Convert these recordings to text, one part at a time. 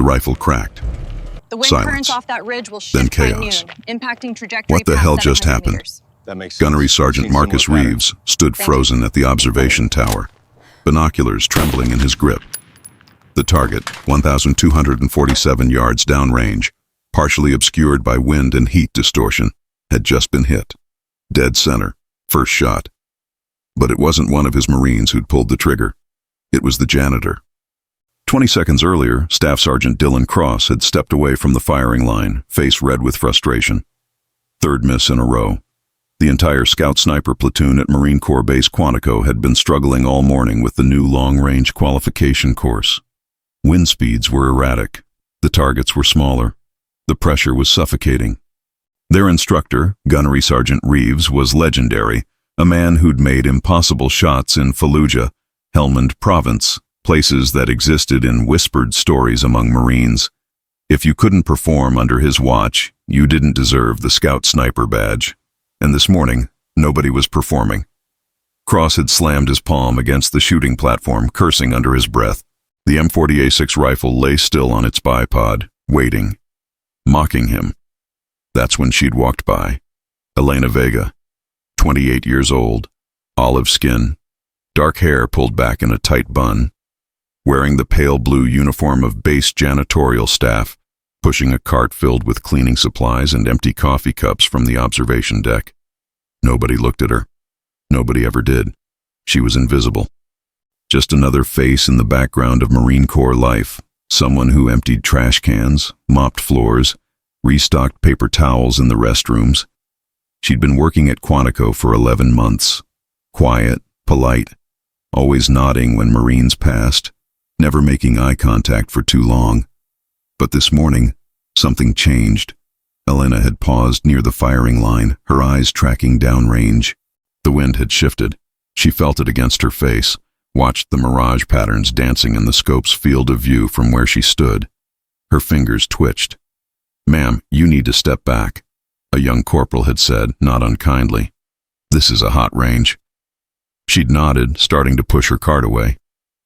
rifle cracked. The wind Silence. currents off that ridge will Then shift by chaos. noon, impacting trajectory What the past hell just 700 happened? meters. That makes sense. Gunnery Sergeant Seen Marcus similar patterns. Reeves stood Thank you. frozen at the observation tower, binoculars trembling in his grip. The target, 1,247 yards downrange, partially obscured by wind and heat distortion, had just been hit. Dead center, first shot. But it wasn't one of his Marines who'd pulled the trigger. It was the janitor. 20 seconds earlier, Staff Sergeant Dylan Cross had stepped away from the firing line, face red with frustration. Third miss in a row. The entire Scout Sniper platoon at Marine Corps Base Quantico had been struggling all morning with the new long-range qualification course. Wind speeds were erratic. The targets were smaller. The pressure was suffocating. Their instructor, Gunnery Sergeant Reeves, was legendary, a man who'd made impossible shots in Fallujah, Helmand Province, places that existed in whispered stories among Marines. If you couldn't perform under his watch, you didn't deserve the Scout Sniper badge. And this morning, nobody was performing. Cross had slammed his palm against the shooting platform, cursing under his breath. The M40A6 rifle lay still on its bipod, waiting, mocking him. That's when she'd walked by. Elena Vega, 28 years old, olive skin, dark hair pulled back in a tight bun, wearing the pale blue uniform of base janitorial staff, pushing a cart filled with cleaning supplies and empty coffee cups from the observation deck. Nobody looked at her. Nobody ever did. She was invisible. Just another face in the background of Marine Corps life, someone who emptied trash cans, mopped floors, restocked paper towels in the restrooms. She'd been working at Quantico for 11 months. Quiet, polite, always nodding when Marines passed, never making eye contact for too long. But this morning, something changed. Elena had paused near the firing line, her eyes tracking downrange. The wind had shifted. She felt it against her face, watched the mirage patterns dancing in the scope's field of view from where she stood. Her fingers twitched. "Ma'am, you need to step back," a young corporal had said, not unkindly. "This is a hot range." She'd nodded, starting to push her cart away.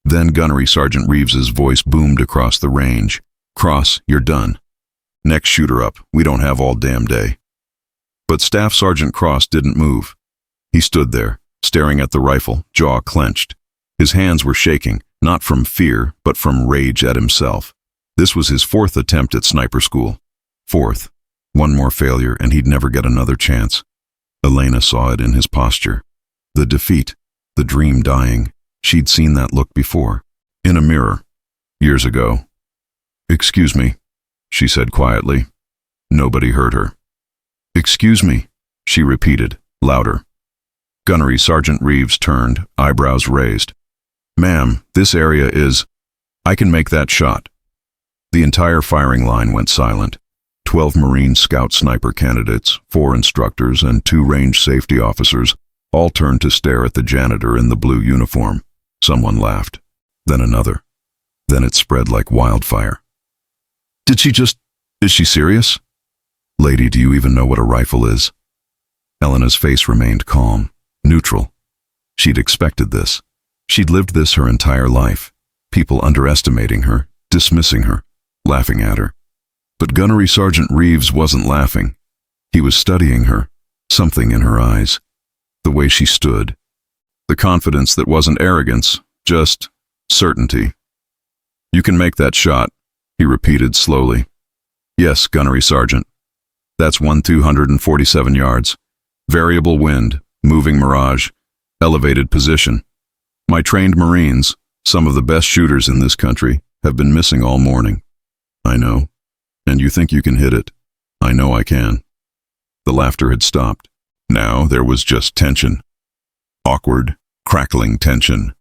Then Gunnery Sergeant Reeves's voice boomed across the range. "Cross, you're done. Next shooter up. We don't have all damn day." But Staff Sergeant Cross didn't move. He stood there, staring at the rifle, jaw clenched. His hands were shaking, not from fear, but from rage at himself. This was his 4th attempt at sniper school. 4th. One more failure, and he'd never get another chance. Elena saw it in his posture. The defeat, the dream dying. She'd seen that look before. In a mirror. Years ago. "Excuse me," she said quietly. Nobody heard her. "Excuse me," she repeated, louder. Gunnery Sergeant Reeves turned, eyebrows raised. "Ma'am, this area is... I can make that shot." The entire firing line went silent. 12 Marine Scout Sniper candidates, 4 instructors, and 2 range safety officers all turned to stare at the janitor in the blue uniform. Someone laughed. Then another. Then it spread like wildfire. Is she serious? "Lady, do you even know what a rifle is?" Elena's face remained calm, neutral. She'd expected this. She'd lived this her entire life. People underestimating her, dismissing her, laughing at her. But Gunnery Sergeant Reeves wasn't laughing. He was studying her, something in her eyes. The way she stood. The confidence that wasn't arrogance, just certainty. "You can make that shot," he repeated slowly. "Yes, Gunnery Sergeant. That's 1,247 yards. Variable wind, moving mirage, elevated position. My trained Marines, some of the best shooters in this country, have been missing all morning. I know. And you think you can hit it. I know I can." The laughter had stopped. Now there was just tension. Awkward, crackling tension.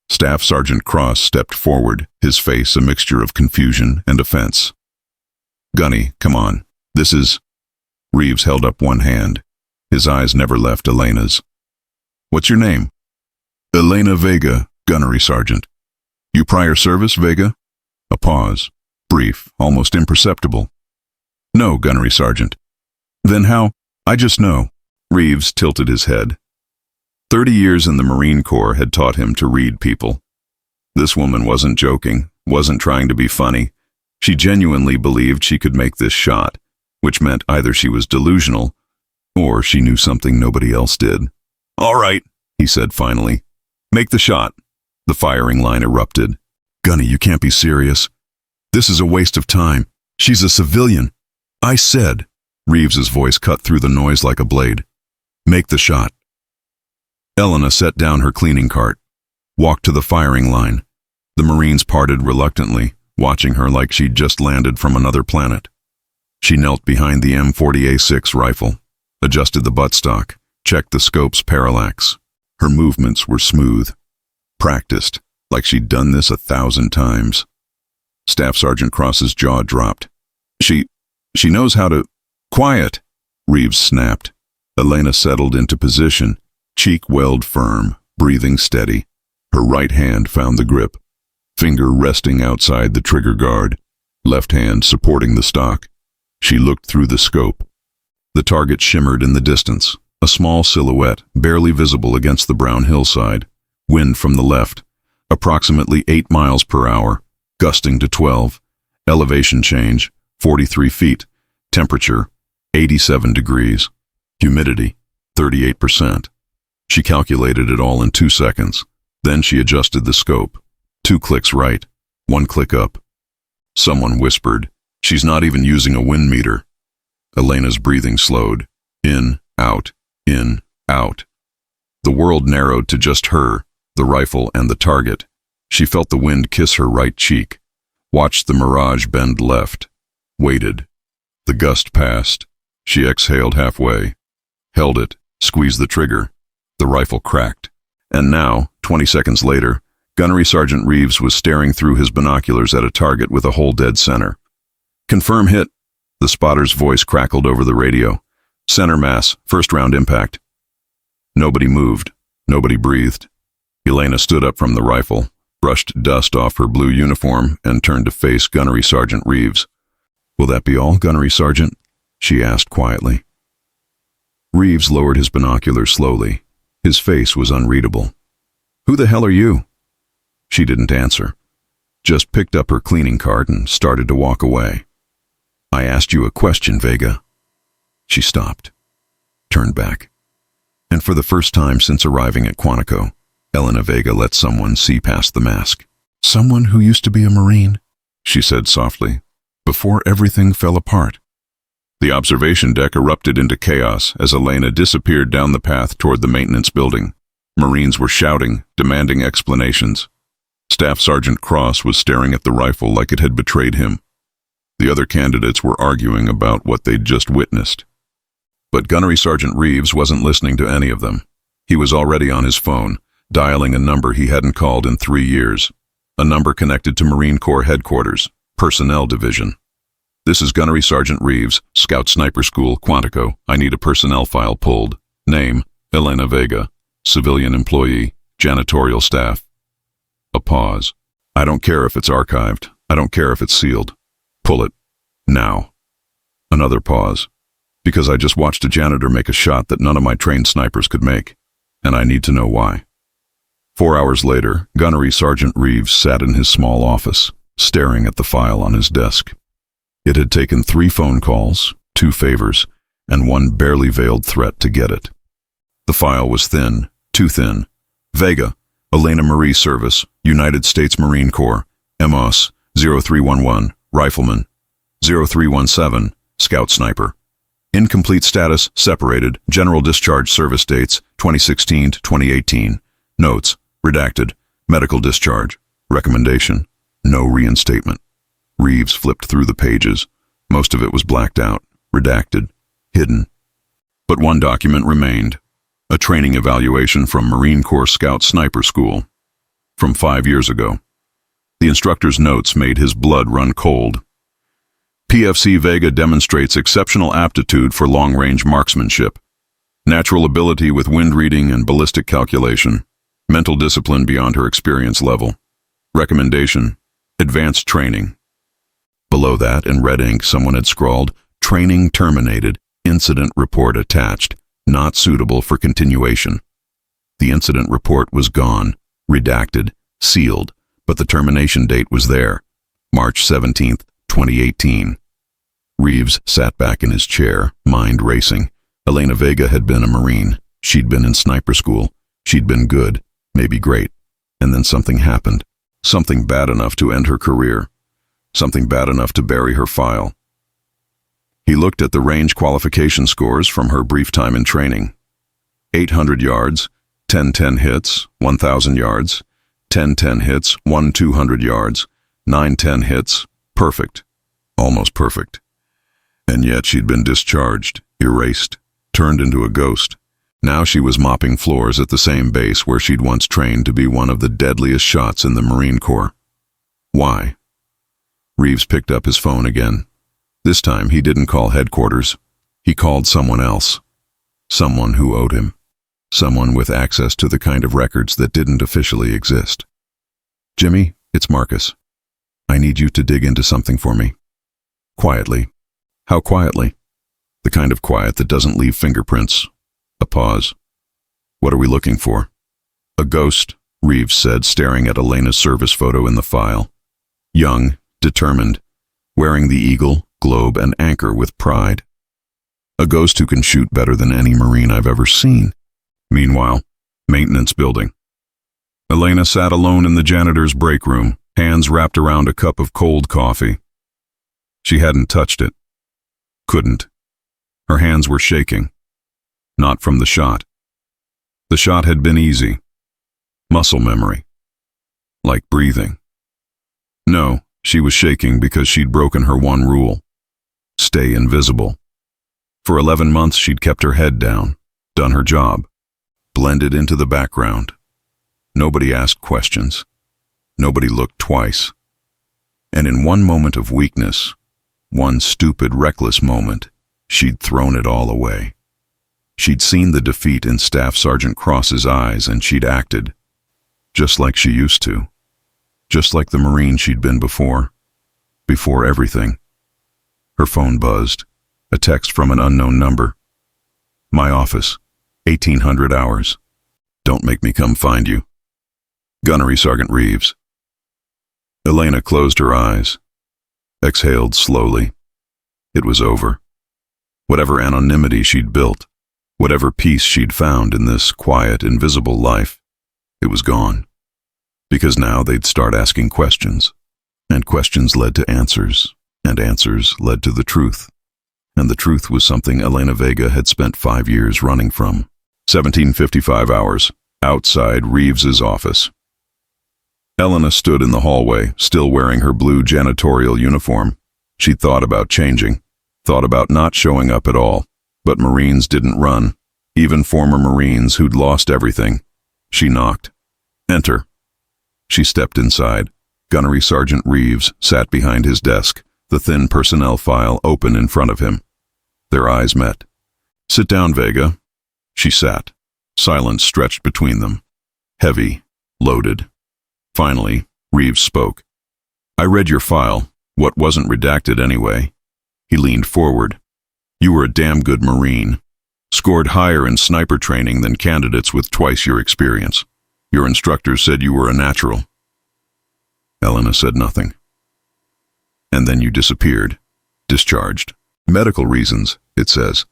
Staff Sergeant Cross stepped forward, his face a mixture of confusion and offense. "Gunny, come on. This is..." Reeves held up one hand. His eyes never left Elena's. "What's your name?" "Elena Vega, Gunnery Sergeant." "You prior service, Vega?" A pause. Brief, almost imperceptible. "No, Gunnery Sergeant." "Then how?" "I just know." Reeves tilted his head. 30 years in the Marine Corps had taught him to read people. This woman wasn't joking, wasn't trying to be funny. She genuinely believed she could make this shot, which meant either she was delusional or she knew something nobody else did. "All right," he said finally. "Make the shot." The firing line erupted. "Gunny, you can't be serious. This is a waste of time. She's a civilian." "I said," Reeves's voice cut through the noise like a blade, "make the shot." Elena set down her cleaning cart, walked to the firing line. The Marines parted reluctantly, watching her like she'd just landed from another planet. She knelt behind the M40A6 rifle, adjusted the buttstock, checked the scope's parallax. Her movements were smooth, practiced, like she'd done this 1,000 times. Staff Sergeant Cross's jaw dropped. She knows how to— "Quiet," Reeves snapped. Elena settled into position, cheek welled firm, breathing steady. Her right hand found the grip, finger resting outside the trigger guard, left hand supporting the stock. She looked through the scope. The target shimmered in the distance, a small silhouette, barely visible against the brown hillside. Wind from the left, approximately 8 miles per hour, gusting to 12. Elevation change, 43 feet. Temperature, 87 degrees. Humidity, 38%. She calculated it all in 2 seconds. Then she adjusted the scope. 2 clicks right, 1 click up. Someone whispered, "She's not even using a wind meter." Elena's breathing slowed. In, out, in, out. The world narrowed to just her, the rifle, and the target. She felt the wind kiss her right cheek, watched the mirage bend left, waited. The gust passed. She exhaled halfway, held it, squeezed the trigger. The rifle cracked. And now, 20 seconds later, Gunnery Sergeant Reeves was staring through his binoculars at a target with a hole dead center. "Confirm hit," the spotter's voice crackled over the radio. "Center mass, first round impact." Nobody moved. Nobody breathed. Elena stood up from the rifle, brushed dust off her blue uniform, and turned to face Gunnery Sergeant Reeves. "Will that be all, Gunnery Sergeant?" she asked quietly. Reeves lowered his binoculars slowly. His face was unreadable. "Who the hell are you?" She didn't answer, just picked up her cleaning cart and started to walk away. "I asked you a question, Vega." She stopped, turned back, and for the first time since arriving at Quantico, Elena Vega let someone see past the mask. "Someone who used to be a Marine," she said softly, "before everything fell apart." The observation deck erupted into chaos as Elena disappeared down the path toward the maintenance building. Marines were shouting, demanding explanations. Staff Sergeant Cross was staring at the rifle like it had betrayed him. The other candidates were arguing about what they'd just witnessed. But Gunnery Sergeant Reeves wasn't listening to any of them. He was already on his phone, dialing a number he hadn't called in 3 years. A number connected to Marine Corps Headquarters, Personnel Division. "This is Gunnery Sergeant Reeves, Scout Sniper School, Quantico. I need a personnel file pulled. Name, Elena Vega. Civilian employee, janitorial staff." A pause. "I don't care if it's archived. I don't care if it's sealed. Pull it. Now." Another pause. "Because I just watched a janitor make a shot that none of my trained snipers could make, and I need to know why." 4 hours later, Gunnery Sergeant Reeves sat in his small office, staring at the file on his desk. It had taken 3 phone calls, 2 favors, and 1 barely veiled threat to get it. The file was thin, too thin. Vega, Elena Marie Service, United States Marine Corps, MOS 0311, Rifleman, 0317, Scout Sniper. Incomplete status, separated, general discharge service dates, 2016 to 2018. Notes, redacted, medical discharge, recommendation, no reinstatement. Reeves flipped through the pages. Most of it was blacked out, redacted, hidden. But one document remained. A training evaluation from Marine Corps Scout Sniper School. From 5 years ago. The instructor's notes made his blood run cold. PFC Vega demonstrates exceptional aptitude for long-range marksmanship. Natural ability with wind reading and ballistic calculation. Mental discipline beyond her experience level. Recommendation, advanced training. Below that, in red ink, someone had scrawled, "Training terminated, incident report attached, not suitable for continuation." The incident report was gone, redacted, sealed, but the termination date was there, March 17th, 2018. Reeves sat back in his chair, mind racing. Elena Vega had been a Marine. She'd been in sniper school. She'd been good, maybe great. And then something happened. Something bad enough to end her career. Something bad enough to bury her file. He looked at the range qualification scores from her brief time in training. 800 yards, 10-10 hits, 1,000 yards, 10-10 hits, 1-200 yards, 9-10 hits, perfect. Almost perfect. And yet she'd been discharged, erased, turned into a ghost. Now she was mopping floors at the same base where she'd once trained to be one of the deadliest shots in the Marine Corps. Why? Reeves picked up his phone again. This time he didn't call headquarters. He called someone else. Someone who owed him. Someone with access to the kind of records that didn't officially exist. Jimmy, it's Marcus. I need you to dig into something for me. Quietly. How quietly? The kind of quiet that doesn't leave fingerprints. A pause. What are we looking for? A ghost, Reeves said, staring at Elena's service photo in the file. Young, determined, wearing the eagle, globe, and anchor with pride. A ghost who can shoot better than any Marine I've ever seen. Meanwhile, maintenance building. Elena sat alone in the janitor's break room, hands wrapped around a cup of cold coffee. She hadn't touched it. Couldn't. Her hands were shaking. Not from the shot. The shot had been easy. Muscle memory. Like breathing. No, she was shaking because she'd broken her one rule. Stay invisible. For 11 months she'd kept her head down, done her job, blended into the background. Nobody asked questions. Nobody looked twice. And in one moment of weakness, one stupid, reckless moment, she'd thrown it all away. She'd seen the defeat in Staff Sergeant Cross's eyes, and she'd acted. Just like she used to. Just like the Marine she'd been before. Before everything. Her phone buzzed. A text from an unknown number. My office. 1800 hours. Don't make me come find you. Gunnery Sergeant Reeves. Elena closed her eyes. Exhaled slowly. It was over. Whatever anonymity she'd built, whatever peace she'd found in this quiet, invisible life, it was gone. Because now they'd start asking questions. And questions led to answers. And answers led to the truth. And the truth was something Elena Vega had spent 5 years running from. 1755 hours, outside Reeves's office. Elena stood in the hallway, still wearing her blue janitorial uniform. She'd thought about changing, thought about not showing up at all. But Marines didn't run, even former Marines who'd lost everything. She knocked. Enter. She stepped inside. Gunnery Sergeant Reeves sat behind his desk, the thin personnel file open in front of him. Their eyes met. Sit down, Vega. She sat. Silence stretched between them. Heavy, loaded. Finally, Reeves spoke. I read your file, what wasn't redacted anyway. He leaned forward. You were a damn good Marine. Scored higher in sniper training than candidates with twice your experience. Your instructors said you were a natural. Elena said nothing. And then you disappeared. Discharged. Medical reasons, it says.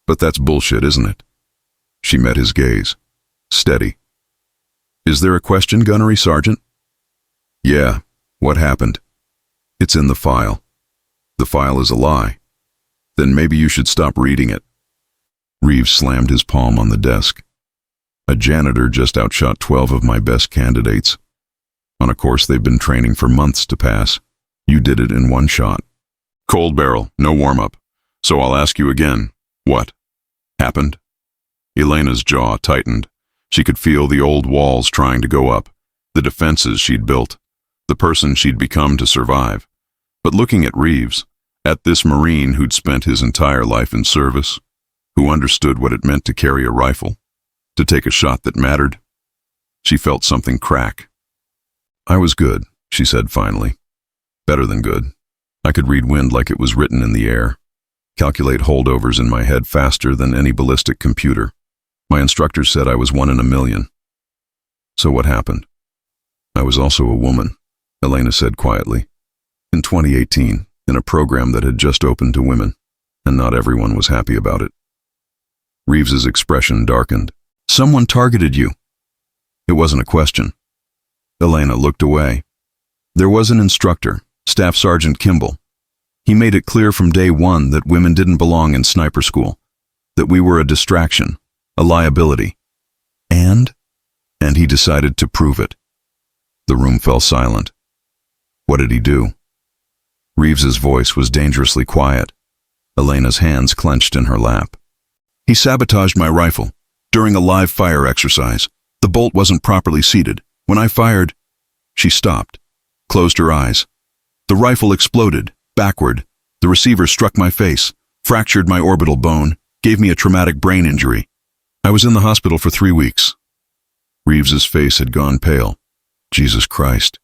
But that's bullshit, isn't it? She met his gaze. Steady. Is there a question, Gunnery Sergeant? Yeah. What happened? It's in the file. The file is a lie. Then maybe you should stop reading it. Reeves slammed his palm on the desk. A janitor just outshot 12 of my best candidates. On a course they've been training for months to pass. You did it in one shot. Cold barrel, no warm-up. So I'll ask you again. What happened? Elena's jaw tightened. She could feel the old walls trying to go up, the defenses she'd built, the person she'd become to survive. But looking at Reeves, at this Marine who'd spent his entire life in service, who understood what it meant to carry a rifle, to take a shot that mattered, she felt something crack. I was good, she said finally. Better than good. I could read wind like it was written in the air, calculate holdovers in my head faster than any ballistic computer. My instructors said I was 1 in a million. So what happened? I was also a woman, Elena said quietly. In 2018, in a program that had just opened to women, and not everyone was happy about it. Reeves's expression darkened. Someone targeted you. It wasn't a question. Elena looked away. There was an instructor, Staff Sergeant Kimball. He made it clear from day one that women didn't belong in sniper school, that we were a distraction, a liability. And he decided to prove it. The room fell silent. What did he do? Reeves's voice was dangerously quiet. Elena's hands clenched in her lap. He sabotaged my rifle during a live fire exercise. The bolt wasn't properly seated. When I fired, she stopped, closed her eyes. The rifle exploded, backward. The receiver struck my face, fractured my orbital bone, gave me a traumatic brain injury. I was in the hospital for 3 weeks. Reeves's face had gone pale. Jesus Christ.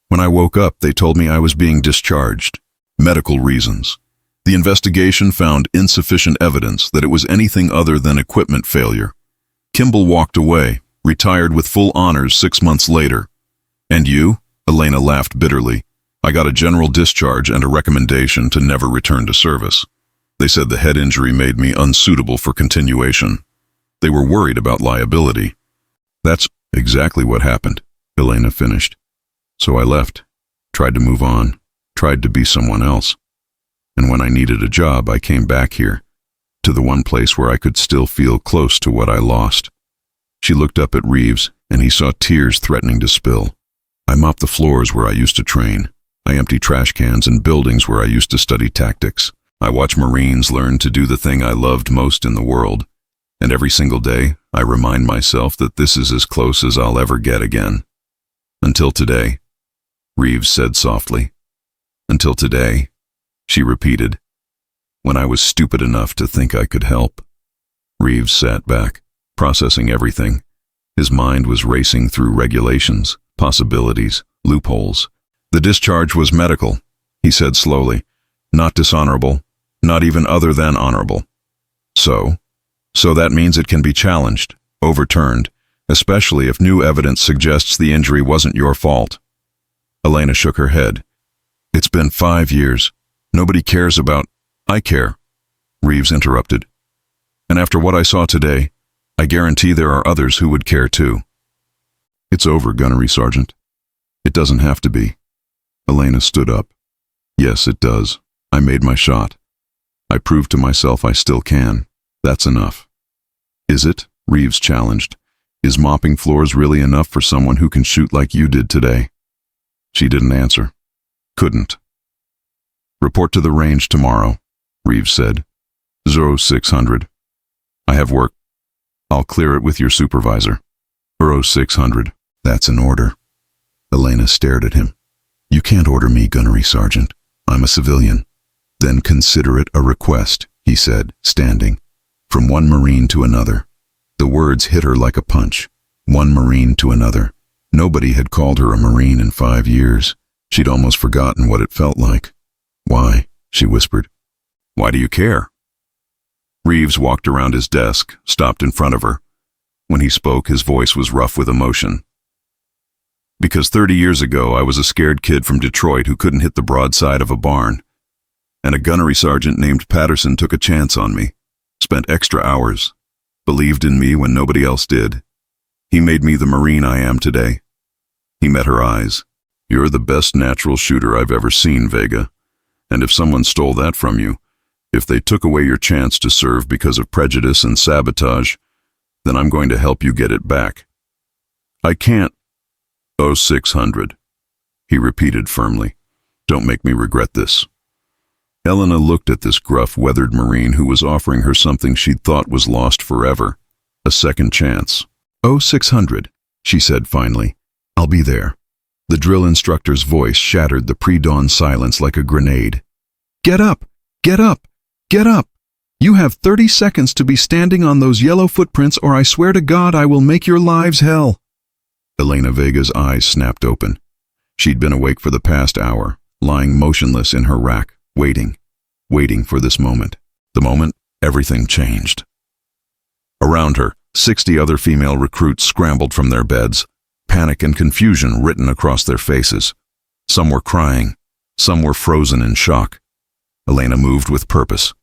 When I woke up, they told me I was being discharged. Medical reasons. The investigation found insufficient evidence that it was anything other than equipment failure. Kimball walked away, retired with full honors 6 months later. And you? Elena laughed bitterly. I got a general discharge and a recommendation to never return to service. They said the head injury made me unsuitable for continuation. They were worried about liability. That's exactly what happened, Elena finished. So I left, tried to move on, tried to be someone else. And when I needed a job, I came back here, to the one place where I could still feel close to what I lost. She looked up at Reeves, and he saw tears threatening to spill. I mopped the floors where I used to train. I empty trash cans in buildings where I used to study tactics. I watch Marines learn to do the thing I loved most in the world. And every single day, I remind myself that this is as close as I'll ever get again. Until today, Reeves said softly. Until today, she repeated, when I was stupid enough to think I could help. Reeves sat back, processing everything. His mind was racing through regulations, possibilities, loopholes. The discharge was medical, he said slowly, not dishonorable, not even other than honorable. So that means it can be challenged, overturned, especially if new evidence suggests the injury wasn't your fault. Elena shook her head. It's been 5 years. Nobody cares about... I care, Reeves interrupted. And after what I saw today, I guarantee there are others who would care too. It's over, Gunnery Sergeant. It doesn't have to be. Elena stood up. Yes, it does. I made my shot. I proved to myself I still can. That's enough. Is it? Reeves challenged. Is mopping floors really enough for someone who can shoot like you did today? She didn't answer. Couldn't. Report to the range tomorrow, Reeves said. 0600. I have work. I'll clear it with your supervisor. 0600. That's an order. Elena stared at him. You can't order me, Gunnery Sergeant. I'm a civilian. Then consider it a request, he said, standing. From one Marine to another. The words hit her like a punch. One Marine to another. Nobody had called her a Marine in 5 years. She'd almost forgotten what it felt like. Why? She whispered. Why do you care? Reeves walked around his desk, stopped in front of her. When he spoke, his voice was rough with emotion. Because 30 years ago, I was a scared kid from Detroit who couldn't hit the broadside of a barn. And a gunnery sergeant named Patterson took a chance on me, spent extra hours, believed in me when nobody else did. He made me the Marine I am today. He met her eyes. You're the best natural shooter I've ever seen, Vega. And if someone stole that from you, if they took away your chance to serve because of prejudice and sabotage, then I'm going to help you get it back. I can't. 0600, he repeated firmly. Don't make me regret this. Elena looked at this gruff, weathered Marine who was offering her something she'd thought was lost forever, a second chance. 0600, she said finally. I'll be there. The drill instructor's voice shattered the pre-dawn silence like a grenade. Get up! Get up! Get up! You have 30 seconds to be standing on those yellow footprints, or I swear to God I will make your lives hell. Elena Vega's eyes snapped open. She'd been awake for the past hour, lying motionless in her rack, waiting for this moment. The moment everything changed. Around her, 60 other female recruits scrambled from their beds, panic and confusion written across their faces. Some were crying, some were frozen in shock. Elena moved with purpose.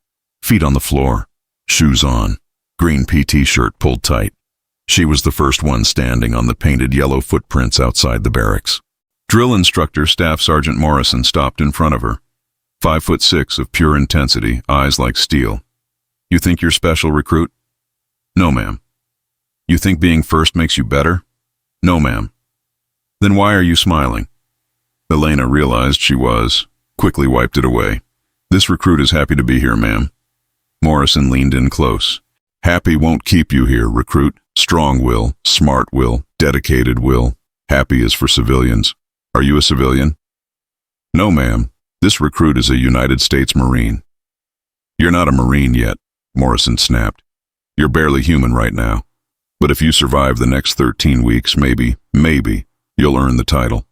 Feet on the floor, shoes on, green PT shirt pulled tight. She was the first one standing on the painted yellow footprints outside the barracks. Drill instructor Staff Sergeant Morrison stopped in front of her. 5'6" of pure intensity, eyes like steel. You think you're special, recruit? No, ma'am. You think being first makes you better? No, ma'am. Then why are you smiling? Elena realized she was, quickly wiped it away. This recruit is happy to be here, ma'am. Morrison leaned in close. Happy won't keep you here, recruit. Strong will, smart will, dedicated will. Happy is for civilians. Are you a civilian? No, ma'am. This recruit is a United States Marine. You're not a Marine yet, Morrison snapped. You're barely human right now. But if you survive the next 13 weeks, maybe, you'll earn the title.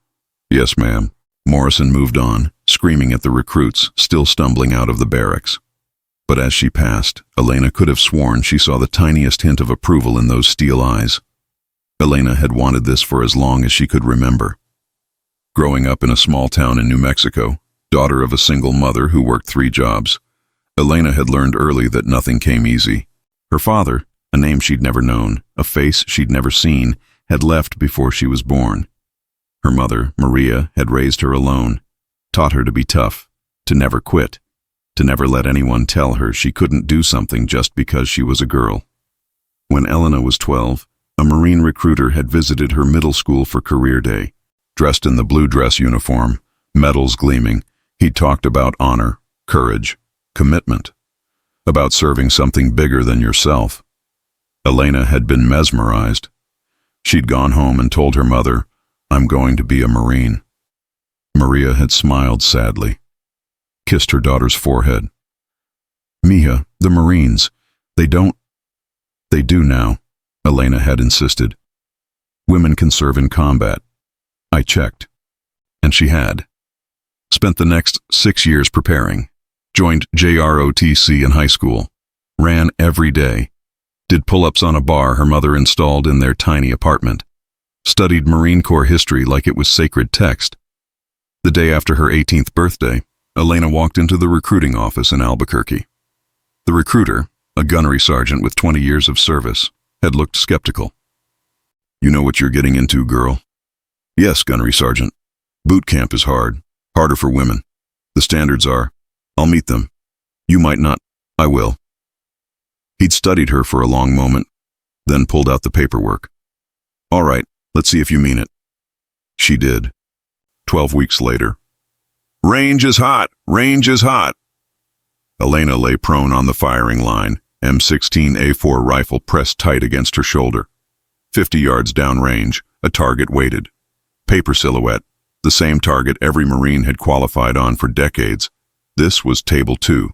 Yes, ma'am. Morrison moved on, screaming at the recruits, still stumbling out of the barracks. But as she passed, Elena could have sworn she saw the tiniest hint of approval in those steel eyes. Elena had wanted this for as long as she could remember. Growing up in a small town in New Mexico, daughter of a single mother who worked 3 jobs, Elena had learned early that nothing came easy. Her father, a name she'd never known, a face she'd never seen, had left before she was born. Her mother, Maria, had raised her alone, taught her to be tough, to never quit, to never let anyone tell her she couldn't do something just because she was a girl. When Elena was 12, a Marine recruiter had visited her middle school for career day. Dressed in the blue dress uniform, medals gleaming, he talked about honor, courage, commitment, about serving something bigger than yourself. Elena had been mesmerized. She'd gone home and told her mother, I'm going to be a Marine. Maria had smiled sadly, kissed her daughter's forehead. Mija, the Marines, they do now, Elena had insisted. Women can serve in combat. I checked. And she had. Spent the next 6 years preparing. Joined JROTC in high school. Ran every day. Did pull-ups on a bar her mother installed in their tiny apartment. Studied Marine Corps history like it was sacred text. The day after her 18th birthday, Elena walked into the recruiting office in Albuquerque. The recruiter, a gunnery sergeant with 20 years of service, had looked skeptical. You know what you're getting into, girl? Yes, gunnery sergeant. Boot camp is hard, harder for women. The standards are, I'll meet them. You might not, I will. He'd studied her for a long moment, then pulled out the paperwork. All right, let's see if you mean it. She did. 12 weeks later. Range is hot! Range is hot! Elena lay prone on the firing line, M16A4 rifle pressed tight against her shoulder. 50 yards downrange, a target waited. Paper silhouette, the same target every Marine had qualified on for decades. This was Table 2.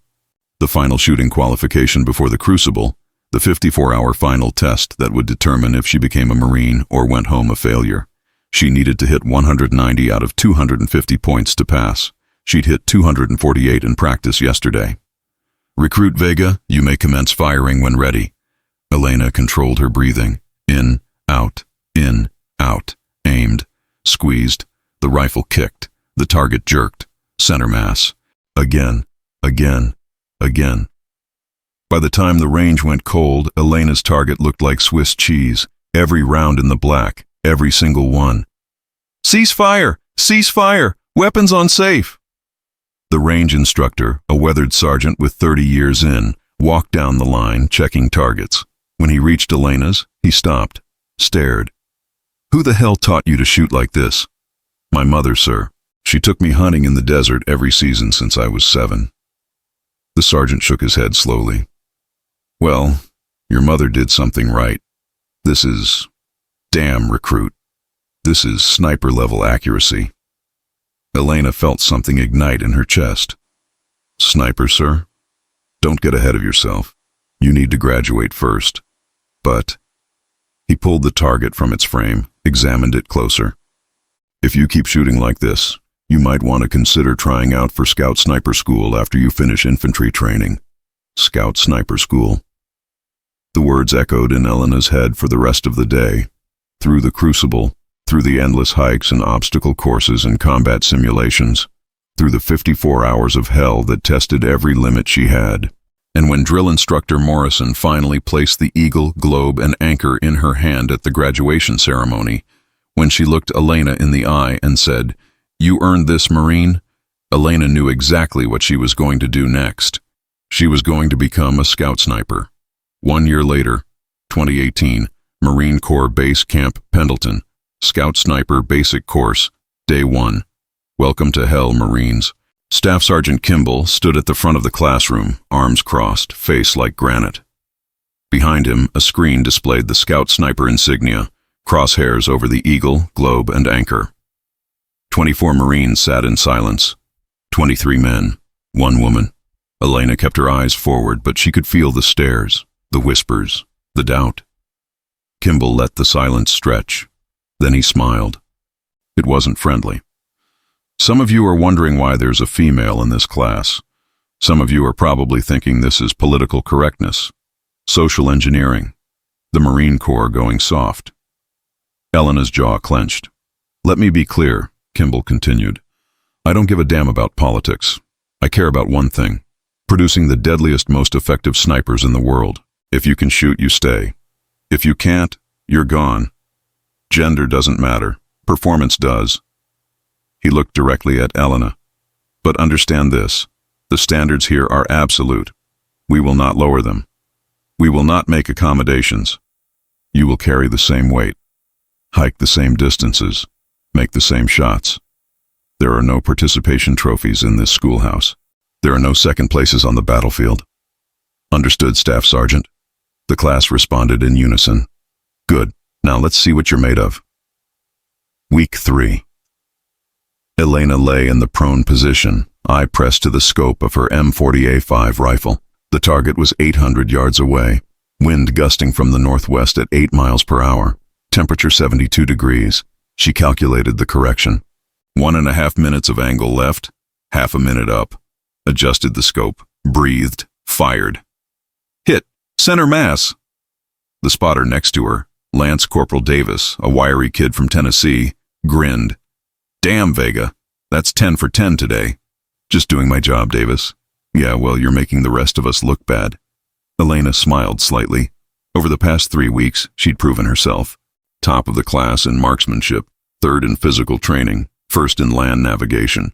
The final shooting qualification before the Crucible, the 54-hour final test that would determine if she became a Marine or went home a failure. She needed to hit 190 out of 250 points to pass. She'd hit 248 in practice yesterday. Recruit Vega, you may commence firing when ready. Elena controlled her breathing. In, out, aimed, squeezed, the rifle kicked, the target jerked, center mass. Again. By the time the range went cold, Elena's target looked like Swiss cheese, every round in the black, every single one. Cease fire! Cease fire! Weapons on safe! The range instructor, a weathered sergeant with 30 years in, walked down the line, checking targets. When he reached Elena's, he stopped, stared. Who the hell taught you to shoot like this? My mother, sir. She took me hunting in the desert every season since I was 7. The sergeant shook his head slowly. Well, your mother did something right. This is, damn, recruit. This is sniper-level accuracy. Elena felt something ignite in her chest. Sniper, sir? Don't get ahead of yourself. You need to graduate first. But... He pulled the target from its frame, examined it closer. If you keep shooting like this, you might want to consider trying out for Scout Sniper School after you finish infantry training. Scout Sniper School. The words echoed in Elena's head for the rest of the day. Through the Crucible, through the endless hikes and obstacle courses and combat simulations, through the 54 hours of hell that tested every limit she had. And when drill instructor Morrison finally placed the eagle, globe, and anchor in her hand at the graduation ceremony, when she looked Elena in the eye and said, "You earned this, Marine," Elena knew exactly what she was going to do next. She was going to become a scout sniper. 1 year later, 2018, Marine Corps Base Camp Pendleton, Scout Sniper Basic Course, Day 1. Welcome to hell, Marines. Staff Sergeant Kimball stood at the front of the classroom, arms crossed, face like granite. Behind him, a screen displayed the Scout Sniper insignia, crosshairs over the eagle, globe, and anchor. 24 Marines sat in silence. 23 men, 1 woman. Elena kept her eyes forward, but she could feel the stares, the whispers, the doubt. Kimball let the silence stretch. Then he smiled. It wasn't friendly. Some of you are wondering why there's a female in this class. Some of you are probably thinking this is political correctness, social engineering, the Marine Corps going soft. Elena's jaw clenched. Let me be clear, Kimball continued. I don't give a damn about politics. I care about one thing, producing the deadliest, most effective snipers in the world. If you can shoot, you stay. If you can't, you're gone. Gender doesn't matter. Performance does. He looked directly at Elena. But understand this. The standards here are absolute. We will not lower them. We will not make accommodations. You will carry the same weight, hike the same distances, make the same shots. There are no participation trophies in this schoolhouse. There are no second places on the battlefield. Understood, Staff Sergeant? The class responded in unison. Good. Now let's see what you're made of. Week 3. Elena lay in the prone position, eye pressed to the scope of her M40A5 rifle. The target was 800 yards away, wind gusting from the northwest at 8 miles per hour, temperature 72 degrees. She calculated the correction. 1.5 minutes of angle left, half a minute up. Adjusted the scope, breathed, fired. Hit, center mass. The spotter next to her, Lance Corporal Davis, a wiry kid from Tennessee, grinned. Damn, Vega, that's 10 for 10 today. Just doing my job, Davis. Yeah, well, you're making the rest of us look bad. Elena smiled slightly. Over the past 3 weeks, she'd proven herself. Top of the class in marksmanship, third in physical training, first in land navigation.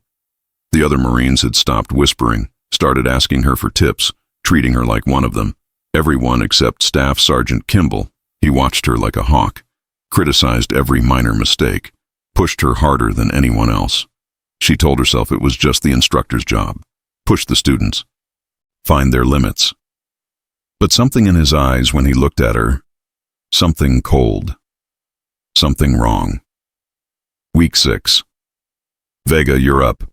The other Marines had stopped whispering, started asking her for tips, treating her like one of them. Everyone except Staff Sergeant Kimball. He watched her like a hawk, criticized every minor mistake, pushed her harder than anyone else. She told herself it was just the instructor's job. Push the students. Find their limits. But something in his eyes when he looked at her, something cold. Something wrong. Week 6. Vega, you're up.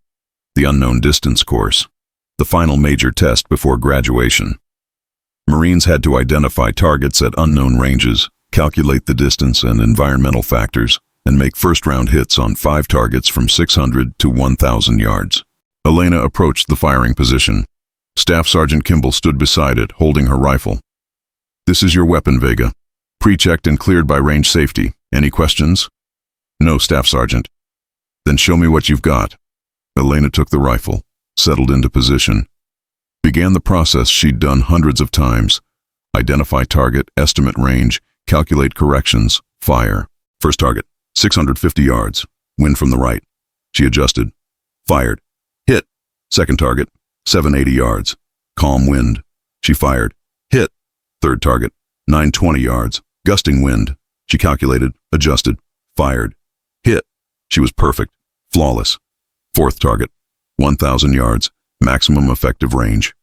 The unknown distance course. The final major test before graduation. Marines had to identify targets at unknown ranges, calculate the distance and environmental factors, and make first-round hits on 5 targets from 600 to 1,000 yards. Elena approached the firing position. Staff Sergeant Kimball stood beside it, holding her rifle. This is your weapon, Vega. Pre-checked and cleared by range safety. Any questions? No, Staff Sergeant. Then show me what you've got. Elena took the rifle, settled into position. Began the process she'd done hundreds of times. Identify target, estimate range, calculate corrections, fire. First target, 650 yards. Wind from the right. She adjusted. Fired. Hit. Second target, 780 yards. Calm wind. She fired. Hit. Third target, 920 yards. Gusting wind. She calculated, adjusted, fired. Hit. She was perfect. Flawless. Fourth target, 1,000 yards. Maximum effective range.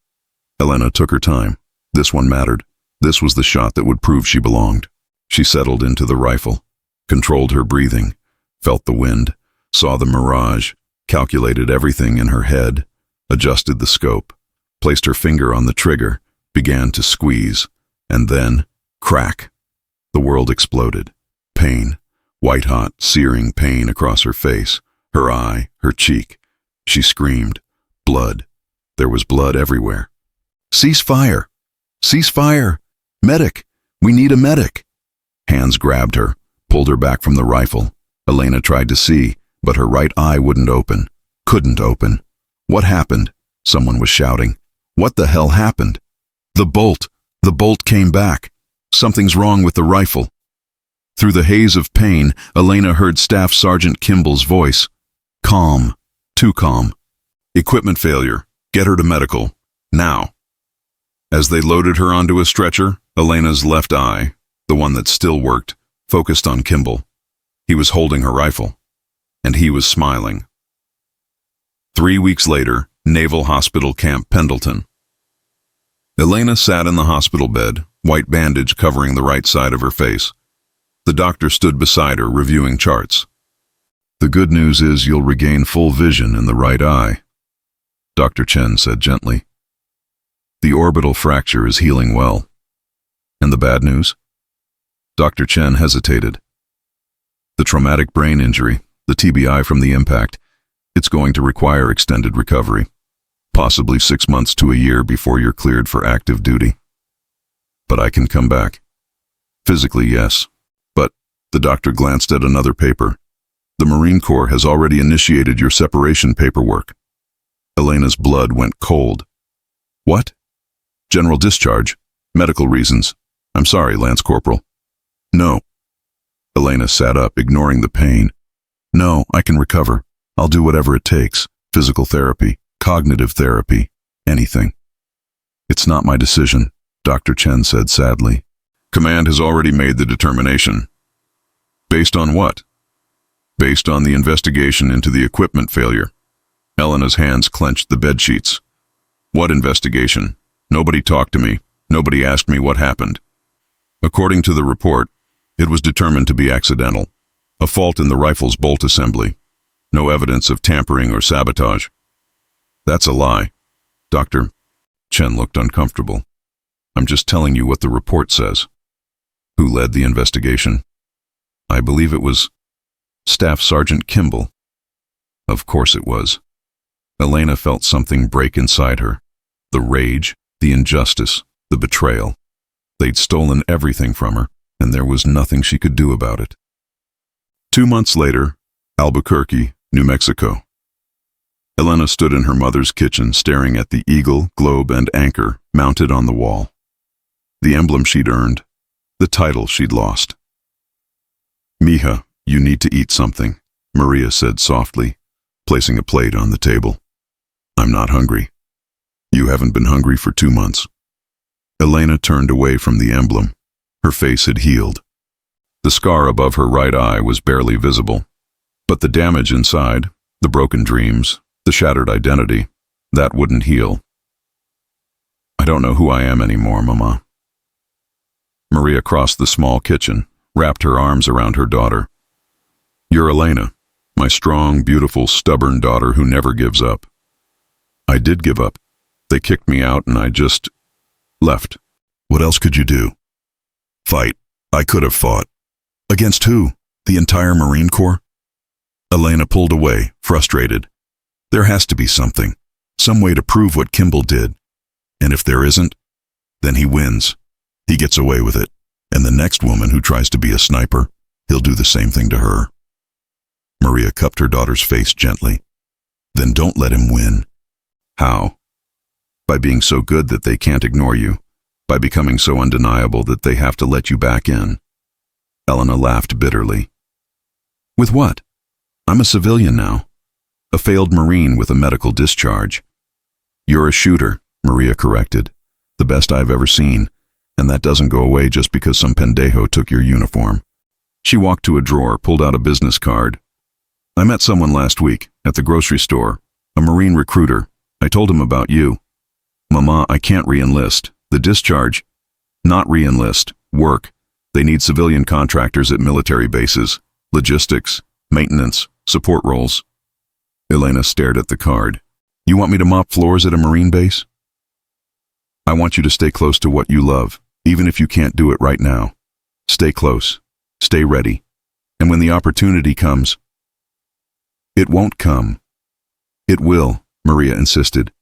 Elena took her time. This one mattered. This was the shot that would prove she belonged. She settled into the rifle, controlled her breathing, felt the wind, saw the mirage, calculated everything in her head, adjusted the scope, placed her finger on the trigger, began to squeeze, and then, crack. The world exploded. Pain, white-hot, searing pain across her face, her eye, her cheek. She screamed. Blood. There was blood everywhere. Cease fire! Cease fire! Medic! We need a medic! Hands grabbed her, pulled her back from the rifle. Elena tried to see, but her right eye wouldn't open. Couldn't open. What happened? Someone was shouting. What the hell happened? The bolt! The bolt came back. Something's wrong with the rifle. Through the haze of pain, Elena heard Staff Sergeant Kimball's voice. Calm. Too calm. Equipment failure. Get her to medical. Now. As they loaded her onto a stretcher, Elena's left eye, the one that still worked, focused on Kimball. He was holding her rifle. And he was smiling. 3 weeks later, Naval Hospital Camp Pendleton. Elena sat in the hospital bed, white bandage covering the right side of her face. The doctor stood beside her, reviewing charts. The good news is you'll regain full vision in the right eye, Dr. Chen said gently. The orbital fracture is healing well. And the bad news? Dr. Chen hesitated. The traumatic brain injury, the TBI from the impact, it's going to require extended recovery. Possibly 6 months to a year before you're cleared for active duty. But I can come back. Physically, yes. But, the doctor glanced at another paper. The Marine Corps has already initiated your separation paperwork. Elena's blood went cold. What? General discharge. Medical reasons. I'm sorry, Lance Corporal. No. Elena sat up, ignoring the pain. No, I can recover. I'll do whatever it takes. Physical therapy, cognitive therapy, anything. It's not my decision, Dr. Chen said sadly. Command has already made the determination. Based on what? Based on the investigation into the equipment failure. Elena's hands clenched the bedsheets. What investigation? Nobody talked to me. Nobody asked me what happened. According to the report, it was determined to be accidental. A fault in the rifle's bolt assembly. No evidence of tampering or sabotage. That's a lie. Dr. Chen looked uncomfortable. I'm just telling you what the report says. Who led the investigation? I believe it was Staff Sergeant Kimball. Of course it was. Elena felt something break inside her. The rage, the injustice, the betrayal. They'd stolen everything from her, and there was nothing she could do about it. 2 months later, Albuquerque, New Mexico. Elena stood in her mother's kitchen staring at the eagle, globe, and anchor mounted on the wall. The emblem she'd earned, the title she'd lost. Mija, you need to eat something, Maria said softly, placing a plate on the table. I'm not hungry. You haven't been hungry for 2 months. Elena turned away from the emblem. Her face had healed. The scar above her right eye was barely visible. But the damage inside, the broken dreams, the shattered identity, that wouldn't heal. I don't know who I am anymore, Mama. Maria crossed the small kitchen, wrapped her arms around her daughter. You're Elena, my strong, beautiful, stubborn daughter who never gives up. I did give up. They kicked me out and I just left. What else could you do? Fight. I could have fought. Against who? The entire Marine Corps? Elena pulled away, frustrated. There has to be something, some way to prove what Kimball did. And if there isn't, then he wins. He gets away with it. And the next woman who tries to be a sniper, he'll do the same thing to her. Maria cupped her daughter's face gently. Then don't let him win. How? By being so good that they can't ignore you. By becoming so undeniable that they have to let you back in. Elena laughed bitterly. With what? I'm a civilian now. A failed Marine with a medical discharge. You're a shooter, Maria corrected. The best I've ever seen. And that doesn't go away just because some pendejo took your uniform. She walked to a drawer, pulled out a business card. I met someone last week, at the grocery store. A Marine recruiter. I told him about you. Mama, I can't re-enlist. The discharge. Not re-enlist. Work. They need civilian contractors at military bases. Logistics. Maintenance. Support roles. Elena stared at the card. You want me to mop floors at a Marine base? I want you to stay close to what you love, even if you can't do it right now. Stay close. Stay ready. And when the opportunity comes, it won't come. It will, Maria insisted.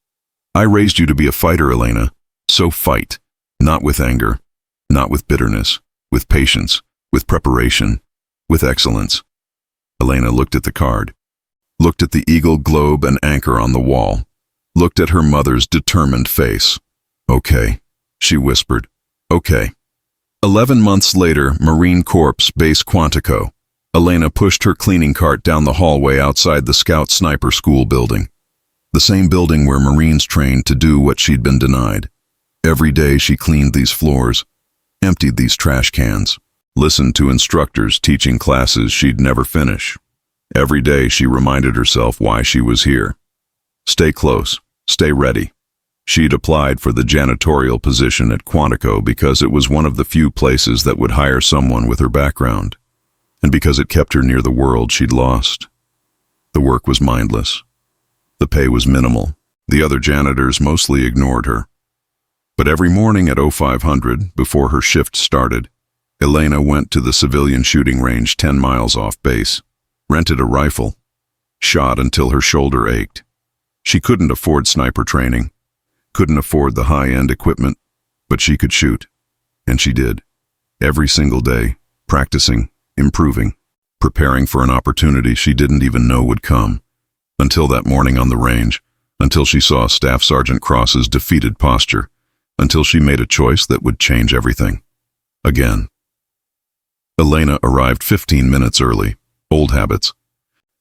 I raised you to be a fighter, Elena. So fight. Not with anger. Not with bitterness. With patience. With preparation. With excellence. Elena looked at the card. Looked at the eagle, globe, and anchor on the wall. looked at her mother's determined face. "Okay," she whispered. "Okay." 11 months later, Marine Corps Base Quantico. Elena pushed her cleaning cart down the hallway outside the Scout Sniper School building. The same building where Marines trained to do what she'd been denied. Every day she cleaned these floors, emptied these trash cans, listened to instructors teaching classes she'd never finish. Every day she reminded herself why she was here. Stay close, stay ready. She'd applied for the janitorial position at Quantico because it was one of the few places that would hire someone with her background, and because it kept her near the world she'd lost. The work was mindless. The pay was minimal. The other janitors mostly ignored her. But every morning at 0500, before her shift started, Elena went to the civilian shooting range 10 miles off base, rented a rifle, shot until her shoulder ached. She couldn't afford sniper training, couldn't afford the high-end equipment, but she could shoot. And she did. Every single day, practicing, improving, preparing for an opportunity she didn't even know would come. Until that morning on the range, until she saw Staff Sergeant Cross's defeated posture, until she made a choice that would change everything. Again. Elena arrived 15 minutes early. Old habits.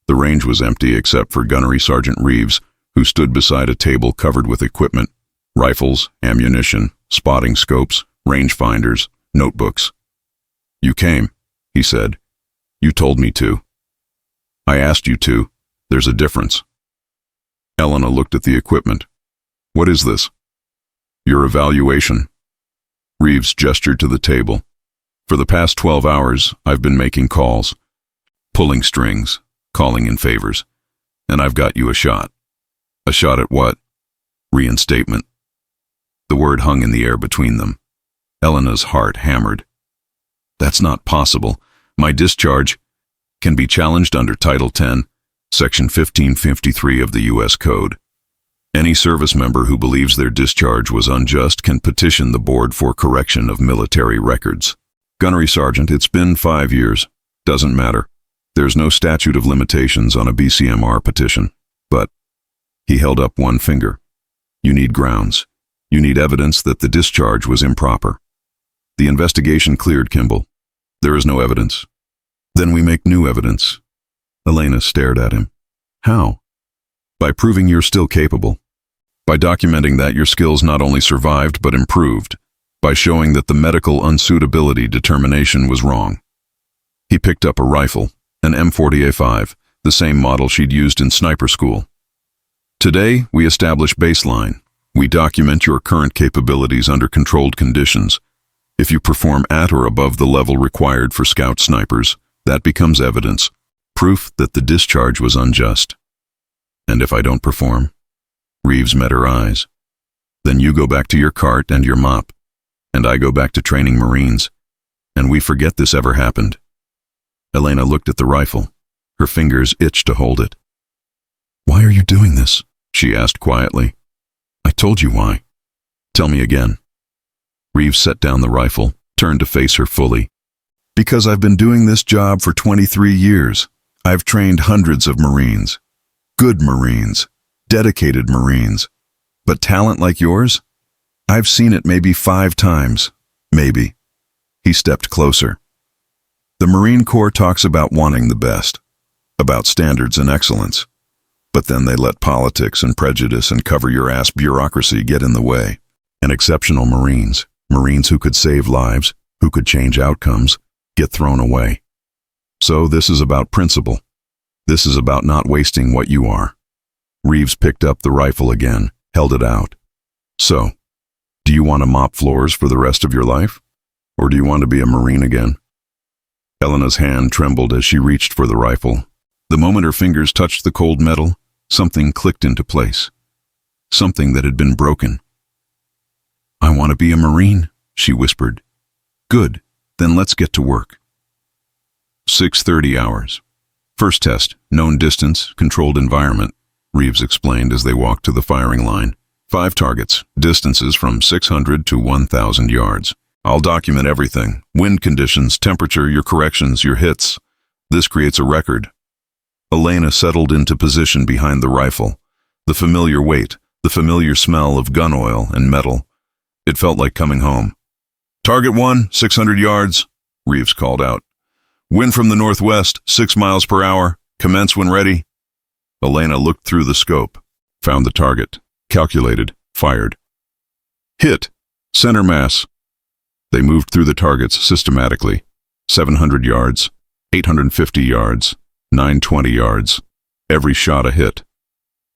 The range was empty except for Gunnery Sergeant Reeves, who stood beside a table covered with equipment, rifles, ammunition, spotting scopes, rangefinders, notebooks. "You came," he said. "You told me to." "I asked you to. There's a difference." Elena looked at the equipment. "What is this?" "Your evaluation." Reeves gestured to the table. "For the past 12 hours, I've been making calls, pulling strings, calling in favors, and I've got you a shot." "A shot at what?" "Reinstatement." The word hung in the air between them. Elena's heart hammered. "That's not possible. My discharge can be challenged under Title 10, Section 1553 of the U.S. Code. Any service member who believes their discharge was unjust can petition the board for correction of military records." "Gunnery Sergeant, it's been 5 years. Doesn't matter. There's no statute of limitations on a BCMR petition. But," he held up one finger, "you need grounds. You need evidence that the discharge was improper. The investigation cleared Kimball. There is no evidence. Then we make new evidence." Elena stared at him. "How?" "By proving you're still capable. By documenting that your skills not only survived but improved. By showing that the medical unsuitability determination was wrong." He picked up a rifle, an M40A5, the same model she'd used in sniper school. "Today, we establish baseline. We document your current capabilities under controlled conditions. If you perform at or above the level required for scout snipers, that becomes evidence, proof that the discharge was unjust. And if I don't perform?" Reeves met her eyes. "Then you go back to your cart and your mop, and I go back to training Marines, and we forget this ever happened." Elena looked at the rifle. Her fingers itched to hold it. "Why are you doing this?" she asked quietly. "I told you why." "Tell me again." Reeves set down the rifle, turned to face her fully. "Because I've been doing this job for 23 years. I've trained hundreds of Marines. Good Marines. Dedicated Marines. But talent like yours? I've seen it maybe 5 times. Maybe." He stepped closer. "The Marine Corps talks about wanting the best, about standards and excellence. But then they let politics and prejudice and cover-your-ass bureaucracy get in the way. And exceptional Marines, Marines who could save lives, who could change outcomes, get thrown away. So this is about principle. This is about not wasting what you are." Reeves picked up the rifle again, held it out. "So, do you want to mop floors for the rest of your life? Or do you want to be a Marine again?" Elena's hand trembled as she reached for the rifle. The moment her fingers touched the cold metal, something clicked into place. Something that had been broken. "I want to be a Marine," she whispered. "Good, then let's get to work." 6:30 hours. "First test, known distance, controlled environment," Reeves explained as they walked to the firing line. 5 targets, distances from 600 to 1,000 yards. "I'll document everything. Wind conditions, temperature, your corrections, your hits. This creates a record." Elena settled into position behind the rifle. The familiar weight, The familiar smell of gun oil and metal. It felt like coming home. Target 1, 600 yards, Reeves called out. Wind from the northwest, 6 miles per hour. Commence when ready. Elena looked through the scope, found the target, calculated, fired. Hit. Center mass. They moved through the targets systematically. 700 yards, 850 yards, 920 yards. Every shot a hit.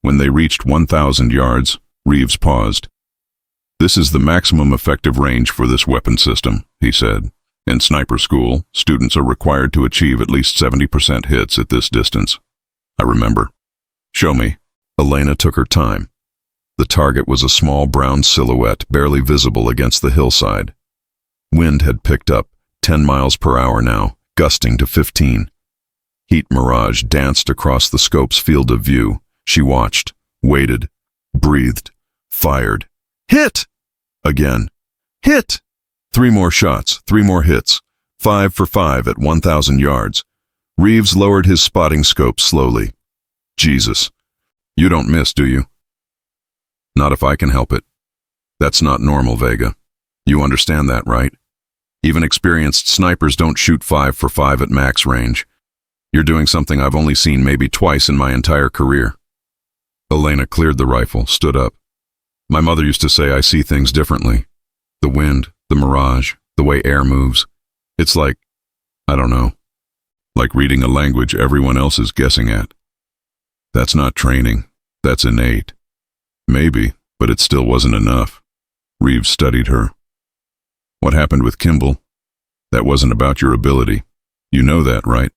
When they reached 1,000 yards, Reeves paused. This is the maximum effective range for this weapon system, he said. In sniper school, students are required to achieve at least 70% hits at this distance. I remember. Show me. Elena took her time. The target was a small brown silhouette barely visible against the hillside. Wind had picked up, 10 miles per hour now, gusting to 15. Heat mirage danced across the scope's field of view. She watched, waited, breathed, fired. Hit! Again. Hit! 3 more shots, 3 more hits. 5 for 5 at 1,000 yards. Reeves lowered his spotting scope slowly. Jesus. You don't miss, do you? Not if I can help it. That's not normal, Vega. You understand that, right? Even experienced snipers don't shoot 5 for 5 at max range. You're doing something I've only seen maybe twice in my entire career. Elena cleared the rifle, stood up. My mother used to say I see things differently. The wind, the mirage, the way air moves. It's like, I don't know, like reading a language everyone else is guessing at. That's not training. That's innate. Maybe, but it still wasn't enough. Reeves studied her. What happened with Kimball? That wasn't about your ability. You know that, right?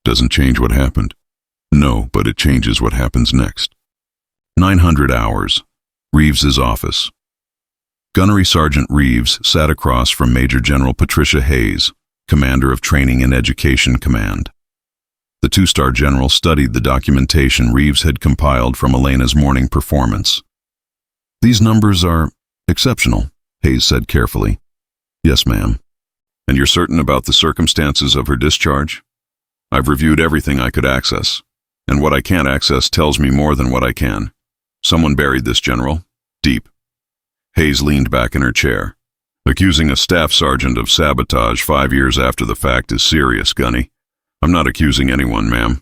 Doesn't change what happened. No, but it changes what happens next. 900 hours. Reeves's office. Gunnery Sergeant Reeves sat across from Major General Patricia Hayes, commander of Training and Education Command. The 2-star general studied the documentation Reeves had compiled from Elena's morning performance. These numbers are exceptional, Hayes said carefully. Yes, ma'am. And you're certain about the circumstances of her discharge? I've reviewed everything I could access, and what I can't access tells me more than what I can. Someone buried this, General. Deep. Hayes leaned back in her chair. Accusing a staff sergeant of sabotage 5 years after the fact is serious, Gunny. I'm not accusing anyone, ma'am.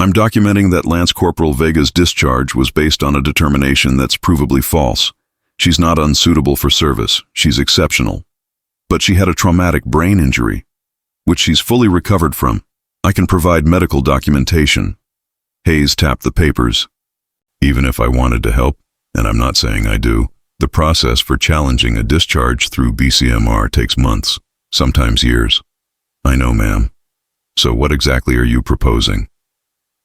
I'm documenting that Lance Corporal Vega's discharge was based on a determination that's provably false. She's not unsuitable for service. She's exceptional. But she had a traumatic brain injury, which she's fully recovered from. I can provide medical documentation. Hayes tapped the papers. Even if I wanted to help, and I'm not saying I do, the process for challenging a discharge through BCMR takes months, sometimes years. I know, ma'am. So what exactly are you proposing?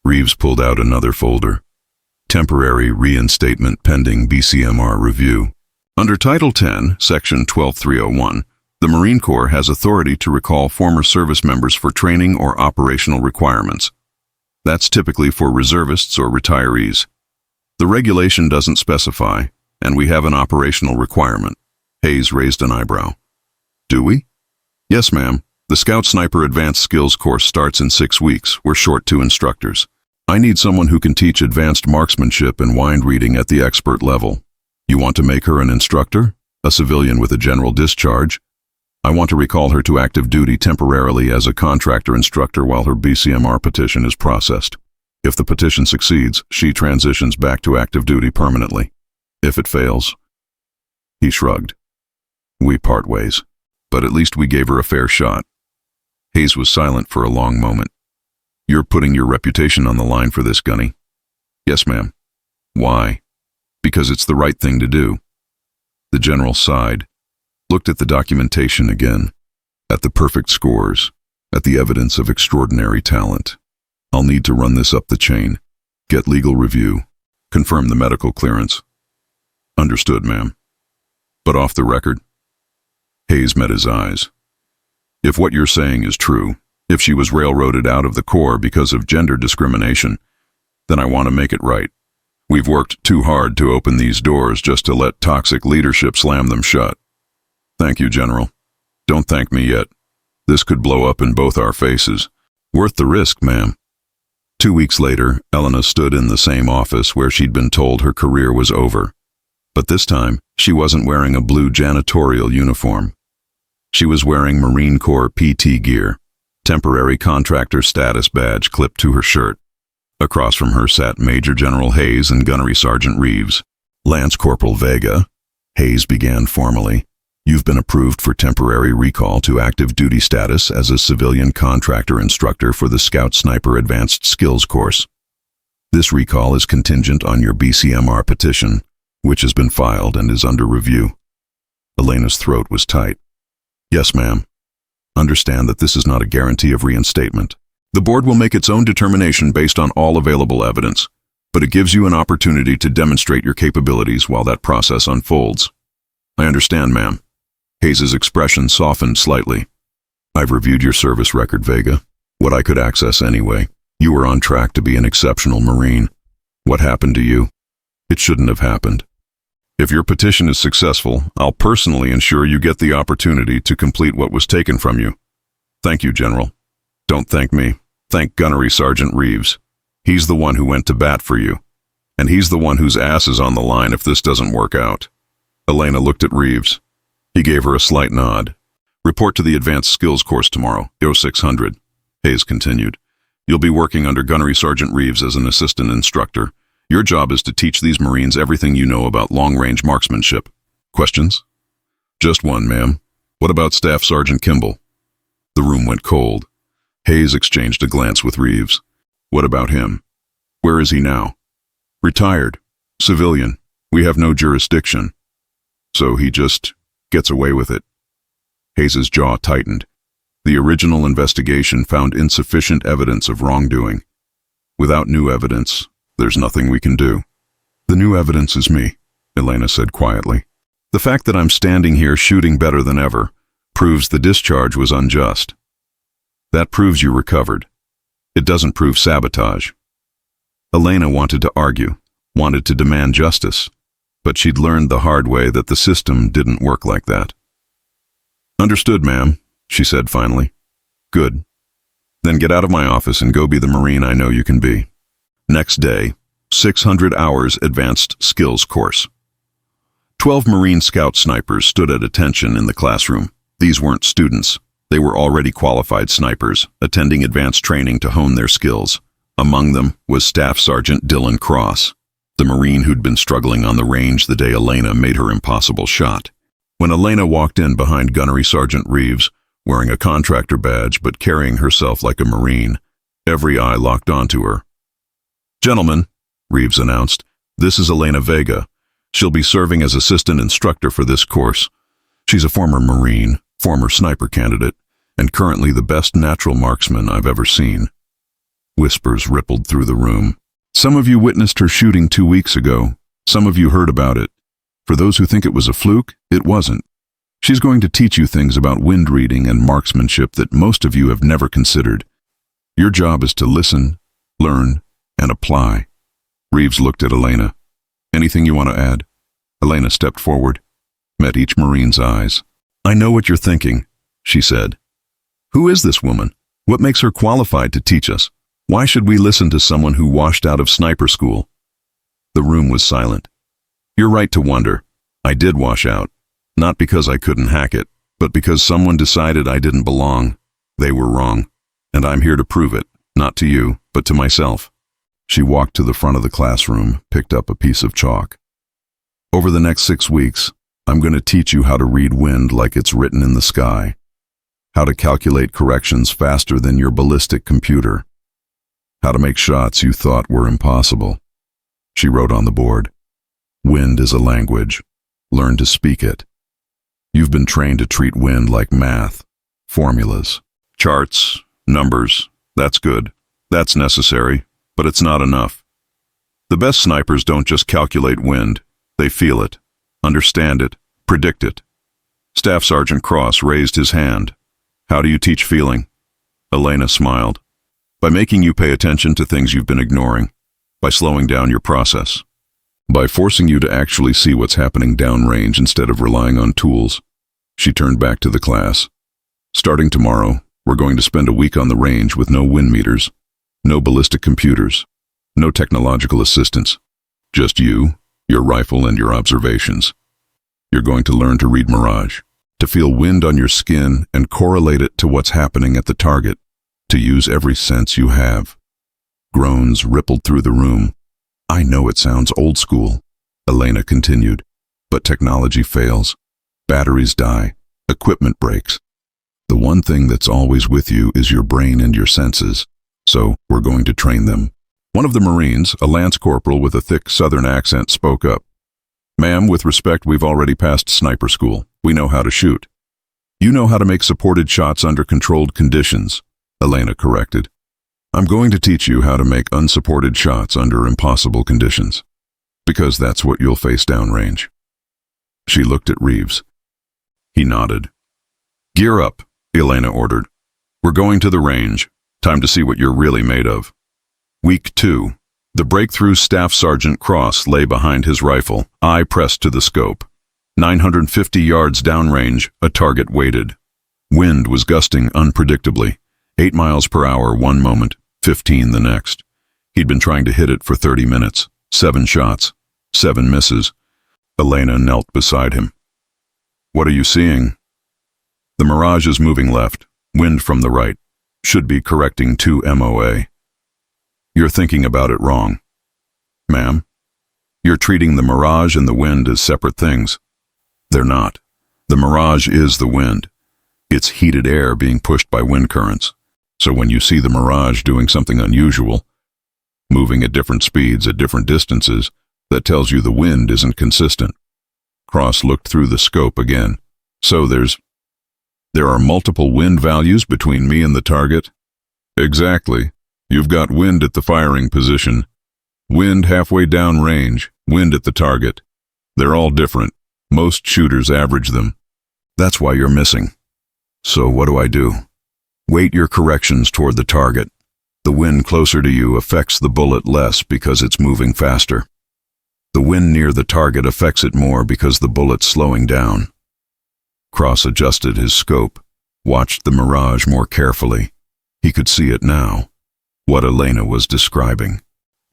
Reeves pulled out another folder. Temporary reinstatement pending BCMR review. Under Title 10, Section 12301, the Marine Corps has authority to recall former service members for training or operational requirements. That's typically for reservists or retirees. The regulation doesn't specify, and we have an operational requirement. Hayes raised an eyebrow. Do we? Yes, ma'am. The Scout Sniper Advanced Skills course starts in 6 weeks. We're short 2 instructors. I need someone who can teach advanced marksmanship and wind reading at the expert level. You want to make her an instructor? A civilian with a general discharge? I want to recall her to active duty temporarily as a contractor instructor while her BCMR petition is processed. If the petition succeeds, she transitions back to active duty permanently. If it fails, he shrugged. We part ways, but at least we gave her a fair shot. Hayes was silent for a long moment. You're putting your reputation on the line for this, Gunny. Yes, ma'am. Why? Because it's the right thing to do. The general sighed, looked at the documentation again, at the perfect scores, at the evidence of extraordinary talent. I'll need to run this up the chain, get legal review, confirm the medical clearance. Understood, ma'am. But off the record? Hayes met his eyes. If what you're saying is true, if she was railroaded out of the Corps because of gender discrimination, then I want to make it right. We've worked too hard to open these doors just to let toxic leadership slam them shut. Thank you, General. Don't thank me yet. This could blow up in both our faces. Worth the risk, ma'am. 2 weeks later, Elena stood in the same office where she'd been told her career was over. But this time, she wasn't wearing a blue janitorial uniform. She was wearing Marine Corps PT gear, temporary contractor status badge clipped to her shirt. Across from her sat Major General Hayes and Gunnery Sergeant Reeves. Lance Corporal Vega, Hayes began formally. You've been approved for temporary recall to active duty status as a civilian contractor instructor for the Scout Sniper Advanced Skills course. This recall is contingent on your BCMR petition, which has been filed and is under review. Elena's throat was tight. Yes, ma'am. Understand that this is not a guarantee of reinstatement. The board will make its own determination based on all available evidence, but it gives you an opportunity to demonstrate your capabilities while that process unfolds. I understand, ma'am. Hayes' expression softened slightly. I've reviewed your service record, Vega. What I could access anyway. You were on track to be an exceptional Marine. What happened to you? It shouldn't have happened. If your petition is successful, I'll personally ensure you get the opportunity to complete what was taken from you. Thank you, General. Don't thank me. Thank Gunnery Sergeant Reeves. He's the one who went to bat for you. And he's the one whose ass is on the line if this doesn't work out. Elena looked at Reeves. He gave her a slight nod. Report to the Advanced Skills course tomorrow, 0600. Hayes continued. You'll be working under Gunnery Sergeant Reeves as an assistant instructor. Your job is to teach these Marines everything you know about long-range marksmanship. Questions? Just one, ma'am. What about Staff Sergeant Kimball? The room went cold. Hayes exchanged a glance with Reeves. What about him? Where is he now? Retired. Civilian. We have no jurisdiction. So he just gets away with it. Hayes' jaw tightened. The original investigation found insufficient evidence of wrongdoing. Without new evidence, there's nothing we can do. The new evidence is me, Elena said quietly. The fact that I'm standing here shooting better than ever proves the discharge was unjust. That proves you recovered. It doesn't prove sabotage. Elena wanted to argue, wanted to demand justice, but she'd learned the hard way that the system didn't work like that. Understood, ma'am, she said finally. Good. Then get out of my office and go be the Marine I know you can be. Next day, 600 hours Advanced Skills course. 12 Marine Scout snipers stood at attention in the classroom. These weren't students. They were already qualified snipers, attending advanced training to hone their skills. Among them was Staff Sergeant Dylan Cross, the Marine who'd been struggling on the range the day Elena made her impossible shot. When Elena walked in behind Gunnery Sergeant Reeves, wearing a contractor badge but carrying herself like a Marine, every eye locked onto her. Gentlemen, Reeves announced, this is Elena Vega. She'll be serving as assistant instructor for this course. She's a former Marine, former sniper candidate, and currently the best natural marksman I've ever seen. Whispers rippled through the room. Some of you witnessed her shooting 2 weeks ago. Some of you heard about it. For those who think it was a fluke, it wasn't. She's going to teach you things about wind reading and marksmanship that most of you have never considered. Your job is to listen, learn, and apply. Reeves looked at Elena. Anything you want to add? Elena stepped forward, met each Marine's eyes. I know what you're thinking, she said. Who is this woman? What makes her qualified to teach us? Why should we listen to someone who washed out of sniper school? The room was silent. You're right to wonder. I did wash out. Not because I couldn't hack it, but because someone decided I didn't belong. They were wrong. And I'm here to prove it, not to you, but to myself. She walked to the front of the classroom, picked up a piece of chalk. Over the next 6 weeks, I'm going to teach you how to read wind like it's written in the sky, how to calculate corrections faster than your ballistic computer, how to make shots you thought were impossible. She wrote on the board, wind is a language. Learn to speak it. You've been trained to treat wind like math, formulas, charts, numbers. That's good. That's necessary, but it's not enough. The best snipers don't just calculate wind. They feel it, understand it, predict it. Staff Sergeant Cross raised his hand. How do you teach feeling? Elena smiled. By making you pay attention to things you've been ignoring, by slowing down your process, by forcing you to actually see what's happening downrange instead of relying on tools. She turned back to the class. Starting tomorrow, we're going to spend a week on the range with no wind meters, No ballistic computers. No technological assistance. Just you, your rifle, and your observations. You're going to learn to read mirage, to feel wind on your skin and correlate it to what's happening at the target, to use every sense you have. Groans rippled through the room. I know it sounds old school, Elena continued, but technology fails. Batteries die. Equipment breaks. The one thing that's always with you is your brain and your senses, so we're going to train them. One of the Marines, a lance corporal with a thick southern accent, spoke up. Ma'am, with respect, we've already passed sniper school. We know how to shoot. You know how to make supported shots under controlled conditions, Elena corrected. I'm going to teach you how to make unsupported shots under impossible conditions, because that's what you'll face downrange. She looked at Reeves. He nodded. Gear up, Elena ordered. We're going to the range. Time to see what you're really made of. Week 2. The breakthrough Staff Sergeant Cross lay behind his rifle, eye pressed to the scope. 950 yards downrange, a target waited. Wind was gusting unpredictably, 8 miles per hour one moment, 15 the next. He'd been trying to hit it for 30 minutes, 7 shots, 7 misses. Elena knelt beside him. What are you seeing? The mirage is moving left, wind from the right. Should be correcting 2 MOA. You're thinking about it wrong. Ma'am, you're treating the mirage and the wind as separate things. They're not. The mirage is the wind. It's heated air being pushed by wind currents. So when you see the mirage doing something unusual, moving at different speeds at different distances, that tells you the wind isn't consistent. Cross looked through the scope again. So there are multiple wind values between me and the target? Exactly. You've got wind at the firing position, wind halfway down range, wind at the target. They're all different. Most shooters average them. That's why you're missing. So what do I do? Weight your corrections toward the target. The wind closer to you affects the bullet less because it's moving faster. The wind near the target affects it more because the bullet's slowing down. Cross adjusted his scope, watched the mirage more carefully. He could see it now. What Elena was describing.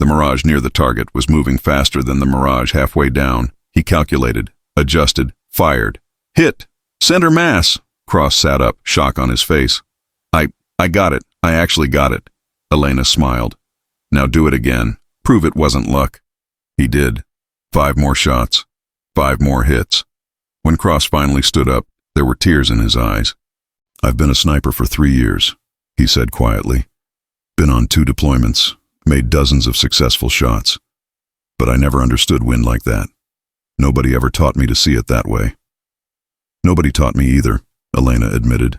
The mirage near the target was moving faster than the mirage halfway down. He calculated, adjusted, fired. Hit! Center mass! Cross sat up, shock on his face. I got it. I actually got it. Elena smiled. Now do it again. Prove it wasn't luck. He did. 5 more shots. 5 more hits. When Cross finally stood up, there were tears in his eyes. I've been a sniper for 3 years, he said quietly. Been on 2 deployments, made dozens of successful shots. But I never understood wind like that. Nobody ever taught me to see it that way. Nobody taught me either, Elena admitted.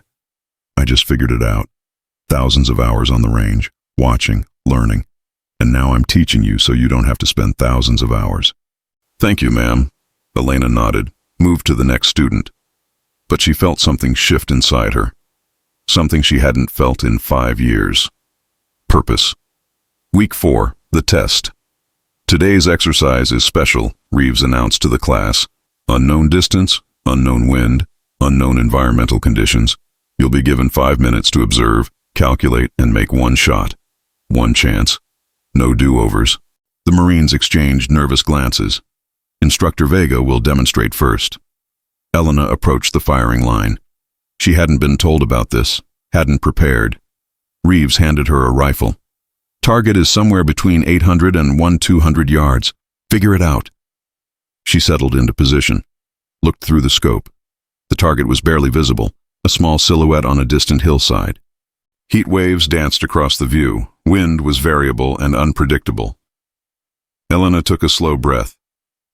I just figured it out. Thousands of hours on the range, watching, learning. And now I'm teaching you so you don't have to spend thousands of hours. Thank you, ma'am. Elena nodded, moved to the next student. But she felt something shift inside her. Something she hadn't felt in 5 years. Purpose. Week 4, the test. Today's exercise is special, Reeves announced to the class. Unknown distance, unknown wind, unknown environmental conditions. You'll be given 5 minutes to observe, calculate, and make 1 shot. 1 chance. No do-overs. The Marines exchanged nervous glances. Instructor Vega will demonstrate first. Elena approached the firing line. She hadn't been told about this, hadn't prepared. Reeves handed her a rifle. Target is somewhere between 800 and 1,200 yards. Figure it out. She settled into position, looked through the scope. The target was barely visible, a small silhouette on a distant hillside. Heat waves danced across the view. Wind was variable and unpredictable. Elena took a slow breath,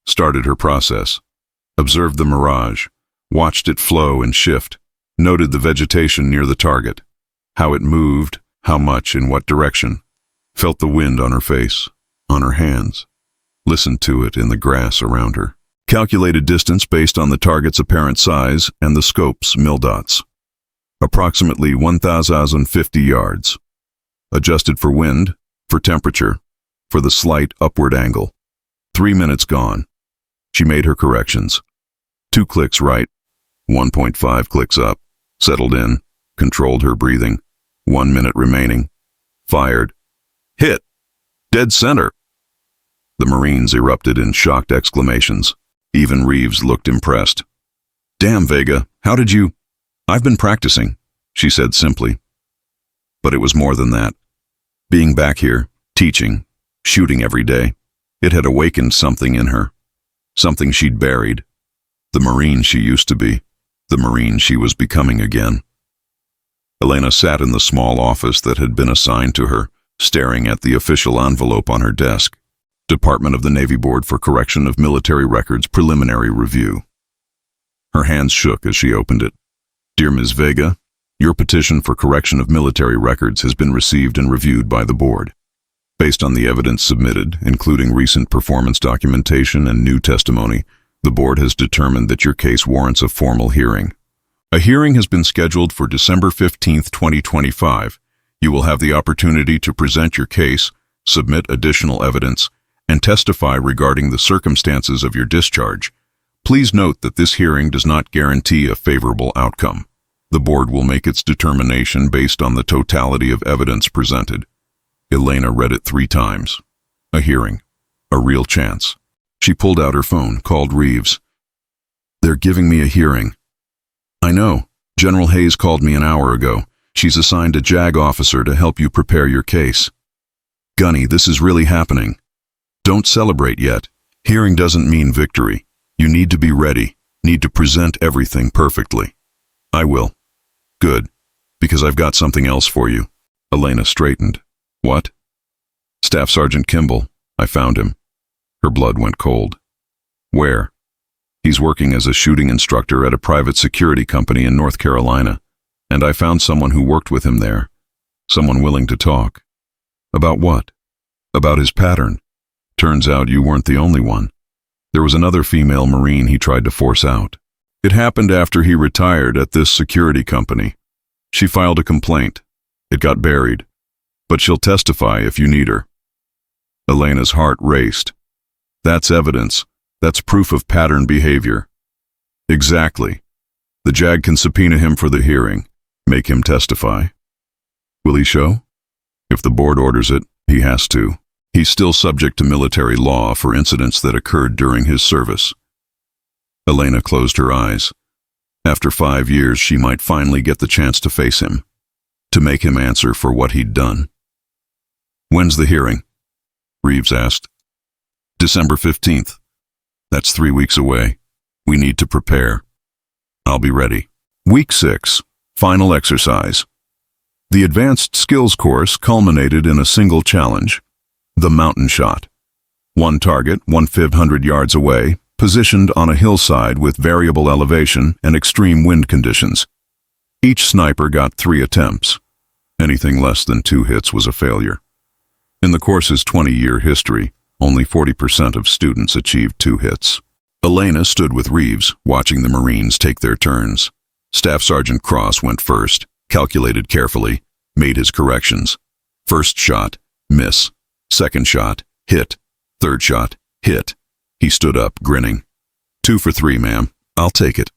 started her process, observed the mirage, watched it flow and shift, noted the vegetation near the target, how it moved, how much, in what direction, felt the wind on her face, on her hands, listened to it in the grass around her, calculated distance based on the target's apparent size and the scope's mil-dots. Approximately 1,050 yards. Adjusted for wind, for temperature, for the slight upward angle. 3 minutes gone. She made her corrections. 2 clicks right, 1.5 clicks up, settled in, controlled her breathing. 1 minute remaining. Fired. Hit! Dead center! The Marines erupted in shocked exclamations. Even Reeves looked impressed. Damn, Vega, how did you— I've been practicing, she said simply. But it was more than that. Being back here, teaching, shooting every day, it had awakened something in her. Something she'd buried. The Marine she used to be. The Marine she was becoming again. Elena sat in the small office that had been assigned to her, staring at the official envelope on her desk. Department of the Navy Board for Correction of Military Records Preliminary Review. Her hands shook as she opened it. Dear Ms. Vega, your petition for correction of military records has been received and reviewed by the board. Based on the evidence submitted, including recent performance documentation and new testimony, the board has determined that your case warrants a formal hearing. A hearing has been scheduled for December 15, 2025. You will have the opportunity to present your case, submit additional evidence, and testify regarding the circumstances of your discharge. Please note that this hearing does not guarantee a favorable outcome. The board will make its determination based on the totality of evidence presented. Elena read it 3 times. A hearing. A real chance. She pulled out her phone, called Reeves. They're giving me a hearing. I know. General Hayes called me an hour ago. She's assigned a JAG officer to help you prepare your case. Gunny, this is really happening. Don't celebrate yet. Hearing doesn't mean victory. You need to be ready, need to present everything perfectly. I will. Good, because I've got something else for you. Elena straightened. What? Staff Sergeant Kimball. I found him. Her blood went cold. Where? He's working as a shooting instructor at a private security company in North Carolina, and I found someone who worked with him there. Someone willing to talk. About what? About his pattern. Turns out you weren't the only one. There was another female Marine he tried to force out. It happened after he retired at this security company. She filed a complaint. It got buried. But she'll testify if you need her. Elena's heart raced. That's evidence. That's proof of pattern behavior. Exactly. The JAG can subpoena him for the hearing, make him testify. Will he show? If the board orders it, he has to. He's still subject to military law for incidents that occurred during his service. Elena closed her eyes. After 5 years, she might finally get the chance to face him, to make him answer for what he'd done. When's the hearing? Reeves asked. December 15th. That's 3 weeks away. We need to prepare. I'll be ready. Week 6. Final exercise. The advanced skills course culminated in a single challenge. The mountain shot. One target, 1,500 yards away, positioned on a hillside with variable elevation and extreme wind conditions. Each sniper got 3 attempts. Anything less than 2 hits was a failure. In the course's 20-year history, only 40% of students achieved 2 hits. Elena stood with Reeves, watching the Marines take their turns. Staff Sergeant Cross went first, calculated carefully, made his corrections. First shot, miss. Second shot, hit. Third shot, hit. He stood up, grinning. 2 for 3, ma'am. I'll take it.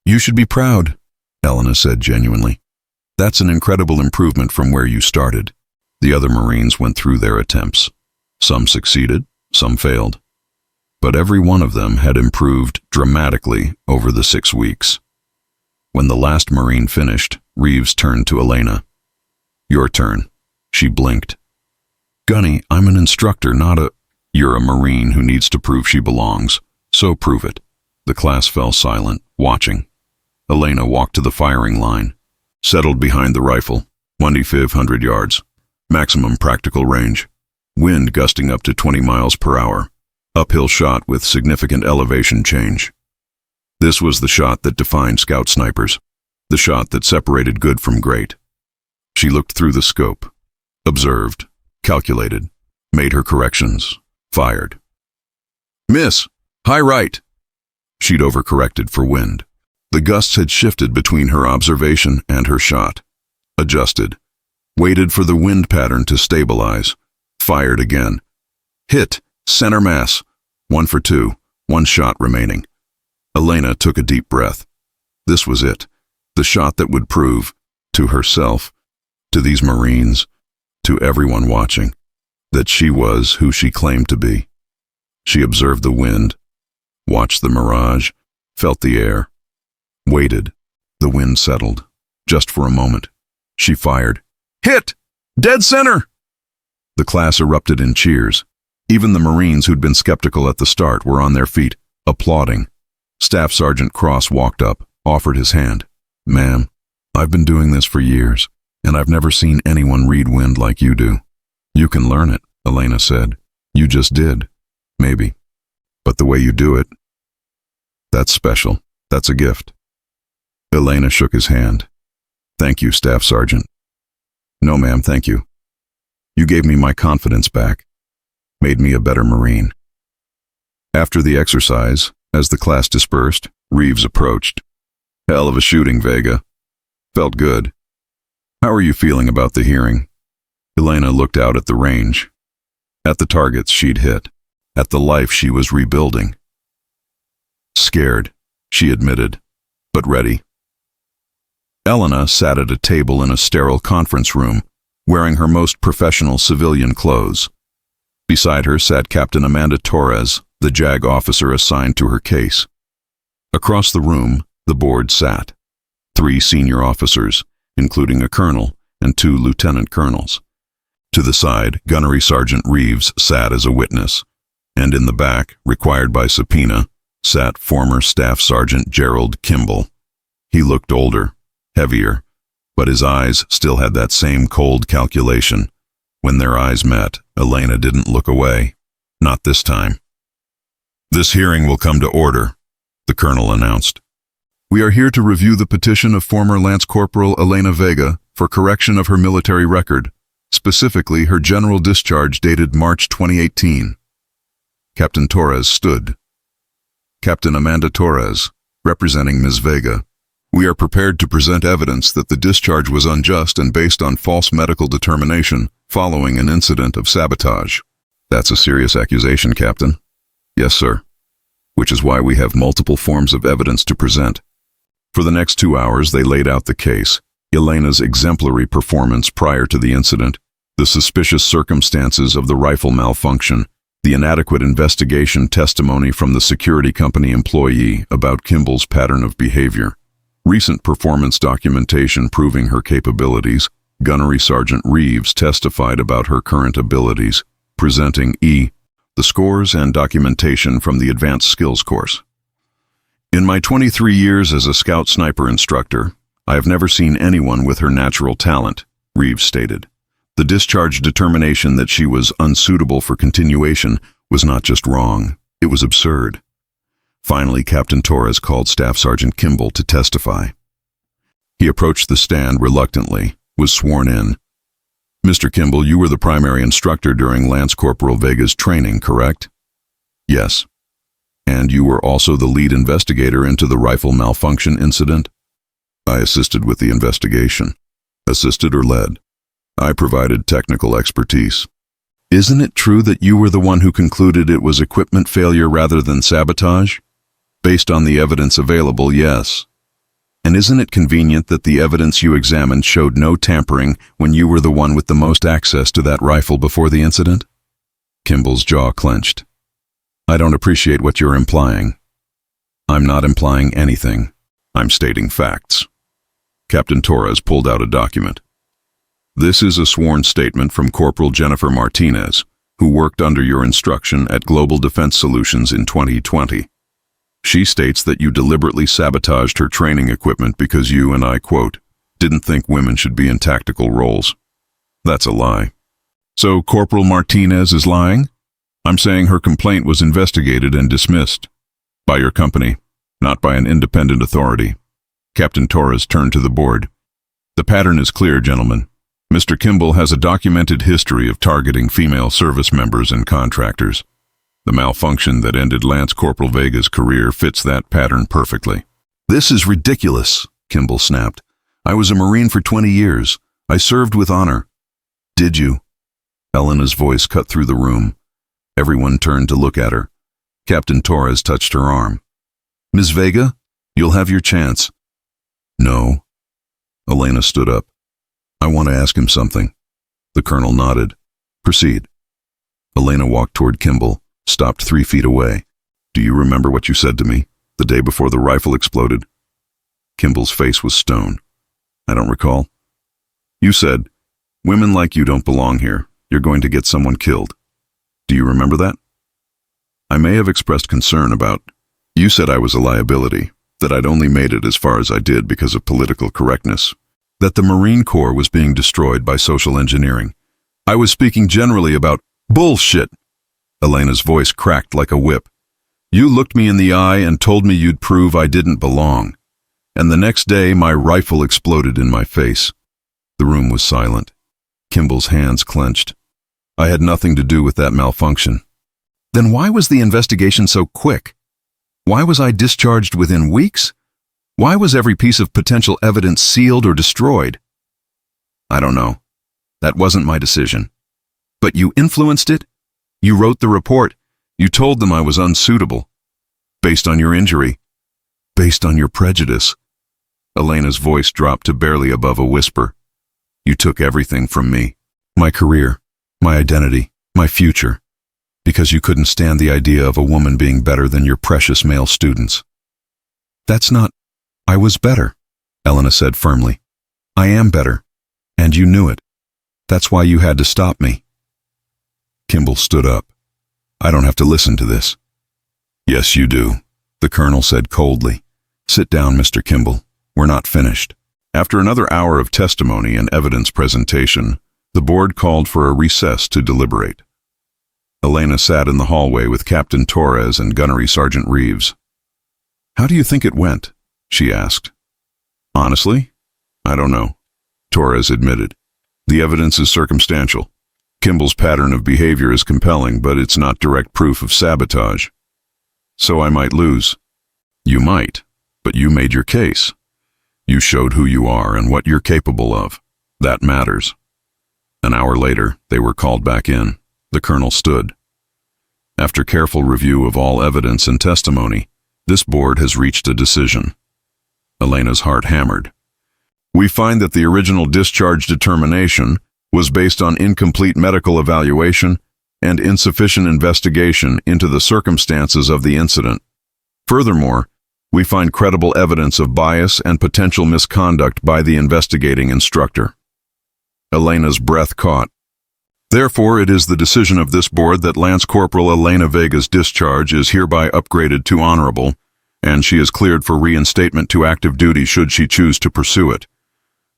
You should be proud, Elena said genuinely. That's an incredible improvement from where you started. The other Marines went through their attempts. Some succeeded, some failed. But every one of them had improved dramatically over the 6 weeks. When the last Marine finished, Reeves turned to Elena. Your turn. She blinked. Gunny, I'm an instructor, not a— You're a Marine who needs to prove she belongs, so prove it. The class fell silent, watching. Elena walked to the firing line, settled behind the rifle, 2,500 yards, maximum practical range, wind gusting up to 20 miles per hour, uphill shot with significant elevation change. This was the shot that defined scout snipers, the shot that separated good from great. She looked through the scope, observed, calculated, made her corrections, fired. Miss! High right! She'd overcorrected for wind. The gusts had shifted between her observation and her shot. Adjusted. Waited for the wind pattern to stabilize. Fired again. Hit! Center mass. 1 for 2. 1 shot remaining. Elena took a deep breath. This was it. The shot that would prove, to herself, to these Marines, to everyone watching, that she was who she claimed to be. She observed the wind, watched the mirage, felt the air, waited. The wind settled, just for a moment. She fired. Hit! Dead center! The class erupted in cheers. Even the Marines who'd been skeptical at the start were on their feet, applauding. Staff Sergeant Cross walked up, offered his hand. Ma'am, I've been doing this for years, and I've never seen anyone read wind like you do. You can learn it, Elena said. You just did. Maybe. But the way you do it, that's special. That's a gift. Elena shook his hand. Thank you, Staff Sergeant. No, ma'am, thank you. You gave me my confidence back, made me a better Marine. After the exercise, as the class dispersed, Reeves approached. Hell of a shooting, Vega. Felt good. How are you feeling about the hearing? Elena looked out at the range, at the targets she'd hit, at the life she was rebuilding. Scared, she admitted, but ready. Elena sat at a table in a sterile conference room, wearing her most professional civilian clothes. Beside her sat Captain Amanda Torres, the JAG officer assigned to her case. Across the room, the board sat. 3 senior officers, including a colonel and 2 lieutenant colonels. To the side, Gunnery Sergeant Reeves sat as a witness, and in the back, required by subpoena, sat former Staff Sergeant Gerald Kimball. He looked older, heavier, but his eyes still had that same cold calculation. When their eyes met, Elena didn't look away. Not this time. This hearing will come to order, the colonel announced. We are here to review the petition of former Lance Corporal Elena Vega for correction of her military record, specifically her general discharge dated March 2018. Captain Torres stood. Captain Amanda Torres, representing Ms. Vega. We are prepared to present evidence that the discharge was unjust and based on false medical determination following an incident of sabotage. That's a serious accusation, Captain. Yes, sir. Which is why we have multiple forms of evidence to present. For the next 2 hours, they laid out the case, Elena's exemplary performance prior to the incident, the suspicious circumstances of the rifle malfunction, the inadequate investigation testimony from the security company employee about Kimball's pattern of behavior, recent performance documentation proving her capabilities. Gunnery Sergeant Reeves testified about her current abilities, presenting the scores and documentation from the Advanced Skills course. In my 23 years as a Scout Sniper instructor, I have never seen anyone with her natural talent, Reeves stated. The discharge determination that she was unsuitable for continuation was not just wrong, it was absurd. Finally, Captain Torres called Staff Sergeant Kimball to testify. He approached the stand reluctantly, was sworn in. Mr. Kimball, you were the primary instructor during Lance Corporal Vega's training, correct? Yes. And you were also the lead investigator into the rifle malfunction incident? I assisted with the investigation. Assisted or led? I provided technical expertise. Isn't it true that you were the one who concluded it was equipment failure rather than sabotage? Based on the evidence available, yes. And isn't it convenient that the evidence you examined showed no tampering when you were the one with the most access to that rifle before the incident? Kimball's jaw clenched. I don't appreciate what you're implying. I'm not implying anything. I'm stating facts. Captain Torres pulled out a document. This is a sworn statement from Corporal Jennifer Martinez, who worked under your instruction at Global Defense Solutions in 2020. She states that you deliberately sabotaged her training equipment because you, and I quote, didn't think women should be in tactical roles. That's a lie. So Corporal Martinez is lying? I'm saying her complaint was investigated and dismissed. By your company, not by an independent authority. Captain Torres turned to the board. The pattern is clear, gentlemen. Mr. Kimball has a documented history of targeting female service members and contractors. The malfunction that ended Lance Corporal Vega's career fits that pattern perfectly. This is ridiculous, Kimball snapped. I was a Marine for 20 years. I served with honor. Did you? Elena's voice cut through the room. Everyone turned to look at her. Captain Torres touched her arm. Ms. Vega, you'll have your chance. No. Elena stood up. I want to ask him something. The colonel nodded. Proceed. Elena walked toward Kimball, stopped 3 feet away. Do you remember what you said to me the day before the rifle exploded? Kimball's face was stone. I don't recall. You said, women like you don't belong here. You're going to get someone killed. Do you remember that? I may have expressed concern about. You said I was a liability, that I'd only made it as far as I did because of political correctness, that the Marine Corps was being destroyed by social engineering. I was speaking generally about bullshit. Elena's voice cracked like a whip. You looked me in the eye and told me you'd prove I didn't belong. And the next day, my rifle exploded in my face. The room was silent. Kimball's hands clenched. I had nothing to do with that malfunction. Then why was the investigation so quick? Why was I discharged within weeks? Why was every piece of potential evidence sealed or destroyed? I don't know. That wasn't my decision. But you influenced it? You wrote the report. You told them I was unsuitable. Based on your injury. Based on your prejudice. Elena's voice dropped to barely above a whisper. You took everything from me. My career, my identity, my future. Because you couldn't stand the idea of a woman being better than your precious male students. That's not. I was better, Elena said firmly. I am better. And you knew it. That's why you had to stop me. Kimball stood up. I don't have to listen to this. Yes, you do, the colonel said coldly. Sit down, Mr. Kimball. We're not finished. After another hour of testimony and evidence presentation, the board called for a recess to deliberate. Elena sat in the hallway with Captain Torres and Gunnery Sergeant Reeves. How do you think it went? She asked. Honestly, I don't know, Torres admitted. The evidence is circumstantial. Kimball's pattern of behavior is compelling, but it's not direct proof of sabotage. So I might lose. You might, but you made your case. You showed who you are and what you're capable of. That matters. An hour later, they were called back in. The colonel stood. After careful review of all evidence and testimony, this board has reached a decision. Elena's heart hammered. We find that the original discharge determination was based on incomplete medical evaluation and insufficient investigation into the circumstances of the incident. Furthermore, we find credible evidence of bias and potential misconduct by the investigating instructor. Elena's breath caught. Therefore, it is the decision of this board that Lance Corporal Elena Vega's discharge is hereby upgraded to honorable, and she is cleared for reinstatement to active duty should she choose to pursue it.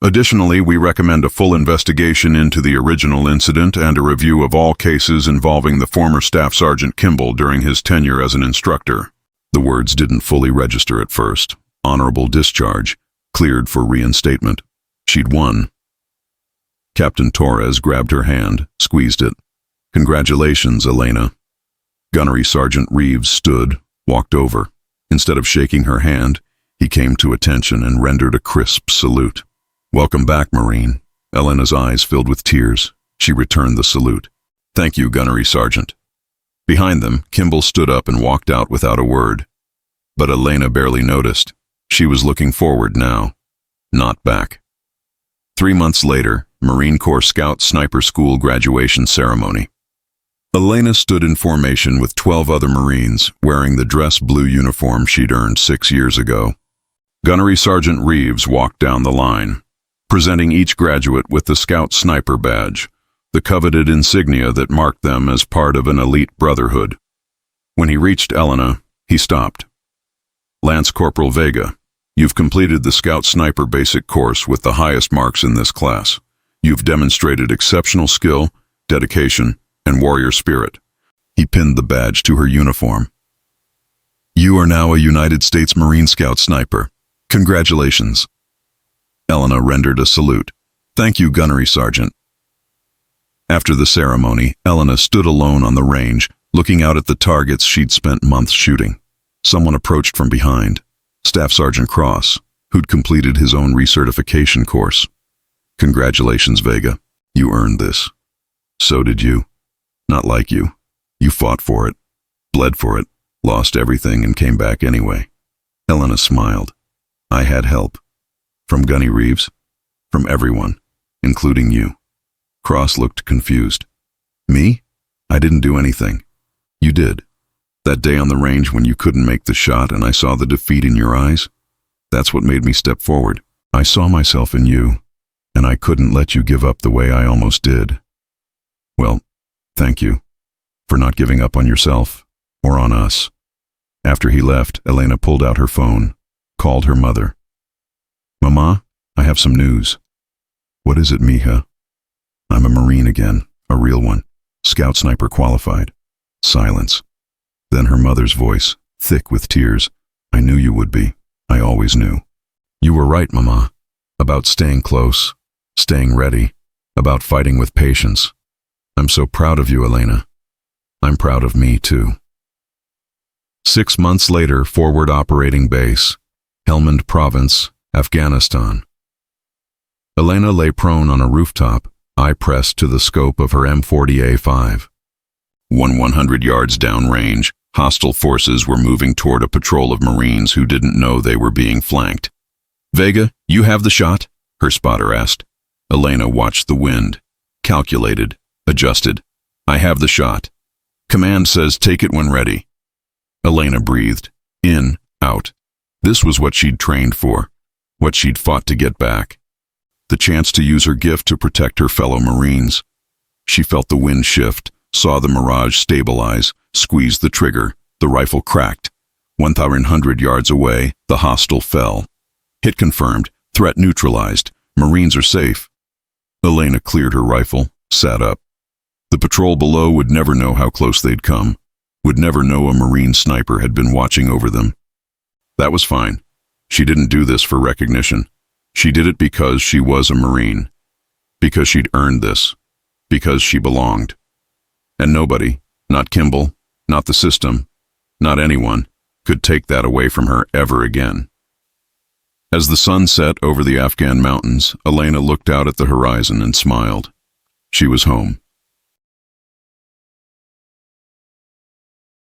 Additionally, we recommend a full investigation into the original incident and a review of all cases involving the former Staff Sergeant Kimball during his tenure as an instructor. The words didn't fully register at first. Honorable discharge, cleared for reinstatement. She'd won. Captain Torres grabbed her hand, squeezed it. Congratulations, Elena. Gunnery Sergeant Reeves stood, walked over. Instead of shaking her hand, he came to attention and rendered a crisp salute. Welcome back, Marine. Elena's eyes filled with tears. She returned the salute. Thank you, Gunnery Sergeant. Behind them, Kimball stood up and walked out without a word. But Elena barely noticed. She was looking forward now, not back. 3 months later, Marine Corps Scout Sniper School graduation ceremony. Elena stood in formation with 12 other Marines, wearing the dress blue uniform she'd earned 6 years ago. Gunnery Sergeant Reeves walked down the line, presenting each graduate with the Scout Sniper badge, the coveted insignia that marked them as part of an elite brotherhood. When he reached Elena, he stopped. Lance Corporal Vega, you've completed the Scout Sniper basic course with the highest marks in this class. You've demonstrated exceptional skill, dedication, and warrior spirit. He pinned the badge to her uniform. You are now a United States Marine Scout Sniper. Congratulations. Elena rendered a salute. Thank you, Gunnery Sergeant. After the ceremony, Elena stood alone on the range, looking out at the targets she'd spent months shooting. Someone approached from behind. Staff Sergeant Cross, who'd completed his own recertification course. Congratulations, Vega. You earned this. So did you. Not like you. You fought for it, bled for it, lost everything and came back anyway. Elena smiled. I had help. From Gunny Reeves. From everyone, including you. Cross looked confused. Me? I didn't do anything. You did. That day on the range when you couldn't make the shot and I saw the defeat in your eyes? That's what made me step forward. I saw myself in you, and I couldn't let you give up the way I almost did. Well, thank you for not giving up on yourself or on us. After he left, Elena pulled out her phone, called her mother. Mama, I have some news. What is it, mija? I'm a Marine again, a real one. Scout sniper qualified. Silence. Then her mother's voice, thick with tears. I knew you would be. I always knew. You were right, Mama. About staying close, staying ready, about fighting with patience. I'm so proud of you, Elena. I'm proud of me, too. 6 months later, forward operating base, Helmand Province, Afghanistan. Elena lay prone on a rooftop, eye pressed to the scope of her M40A5. 100 yards downrange, hostile forces were moving toward a patrol of Marines who didn't know they were being flanked. Vega, you have the shot? Her spotter asked. Elena watched the wind, calculated, adjusted. I have the shot. Command says take it when ready. Elena breathed. In, out. This was what she'd trained for, what she'd fought to get back. The chance to use her gift to protect her fellow Marines. She felt the wind shift, saw the Mirage stabilize, squeezed the trigger. The rifle cracked. 100 yards away, the hostile fell. Hit confirmed, threat neutralized, Marines are safe. Elena cleared her rifle, sat up. The patrol below would never know how close they'd come, would never know a Marine sniper had been watching over them. That was fine. She didn't do this for recognition. She did it because she was a Marine, because she'd earned this, because she belonged. And nobody, not Kimball, not the system, not anyone, could take that away from her ever again. As the sun set over the Afghan mountains, Elena looked out at the horizon and smiled. She was home.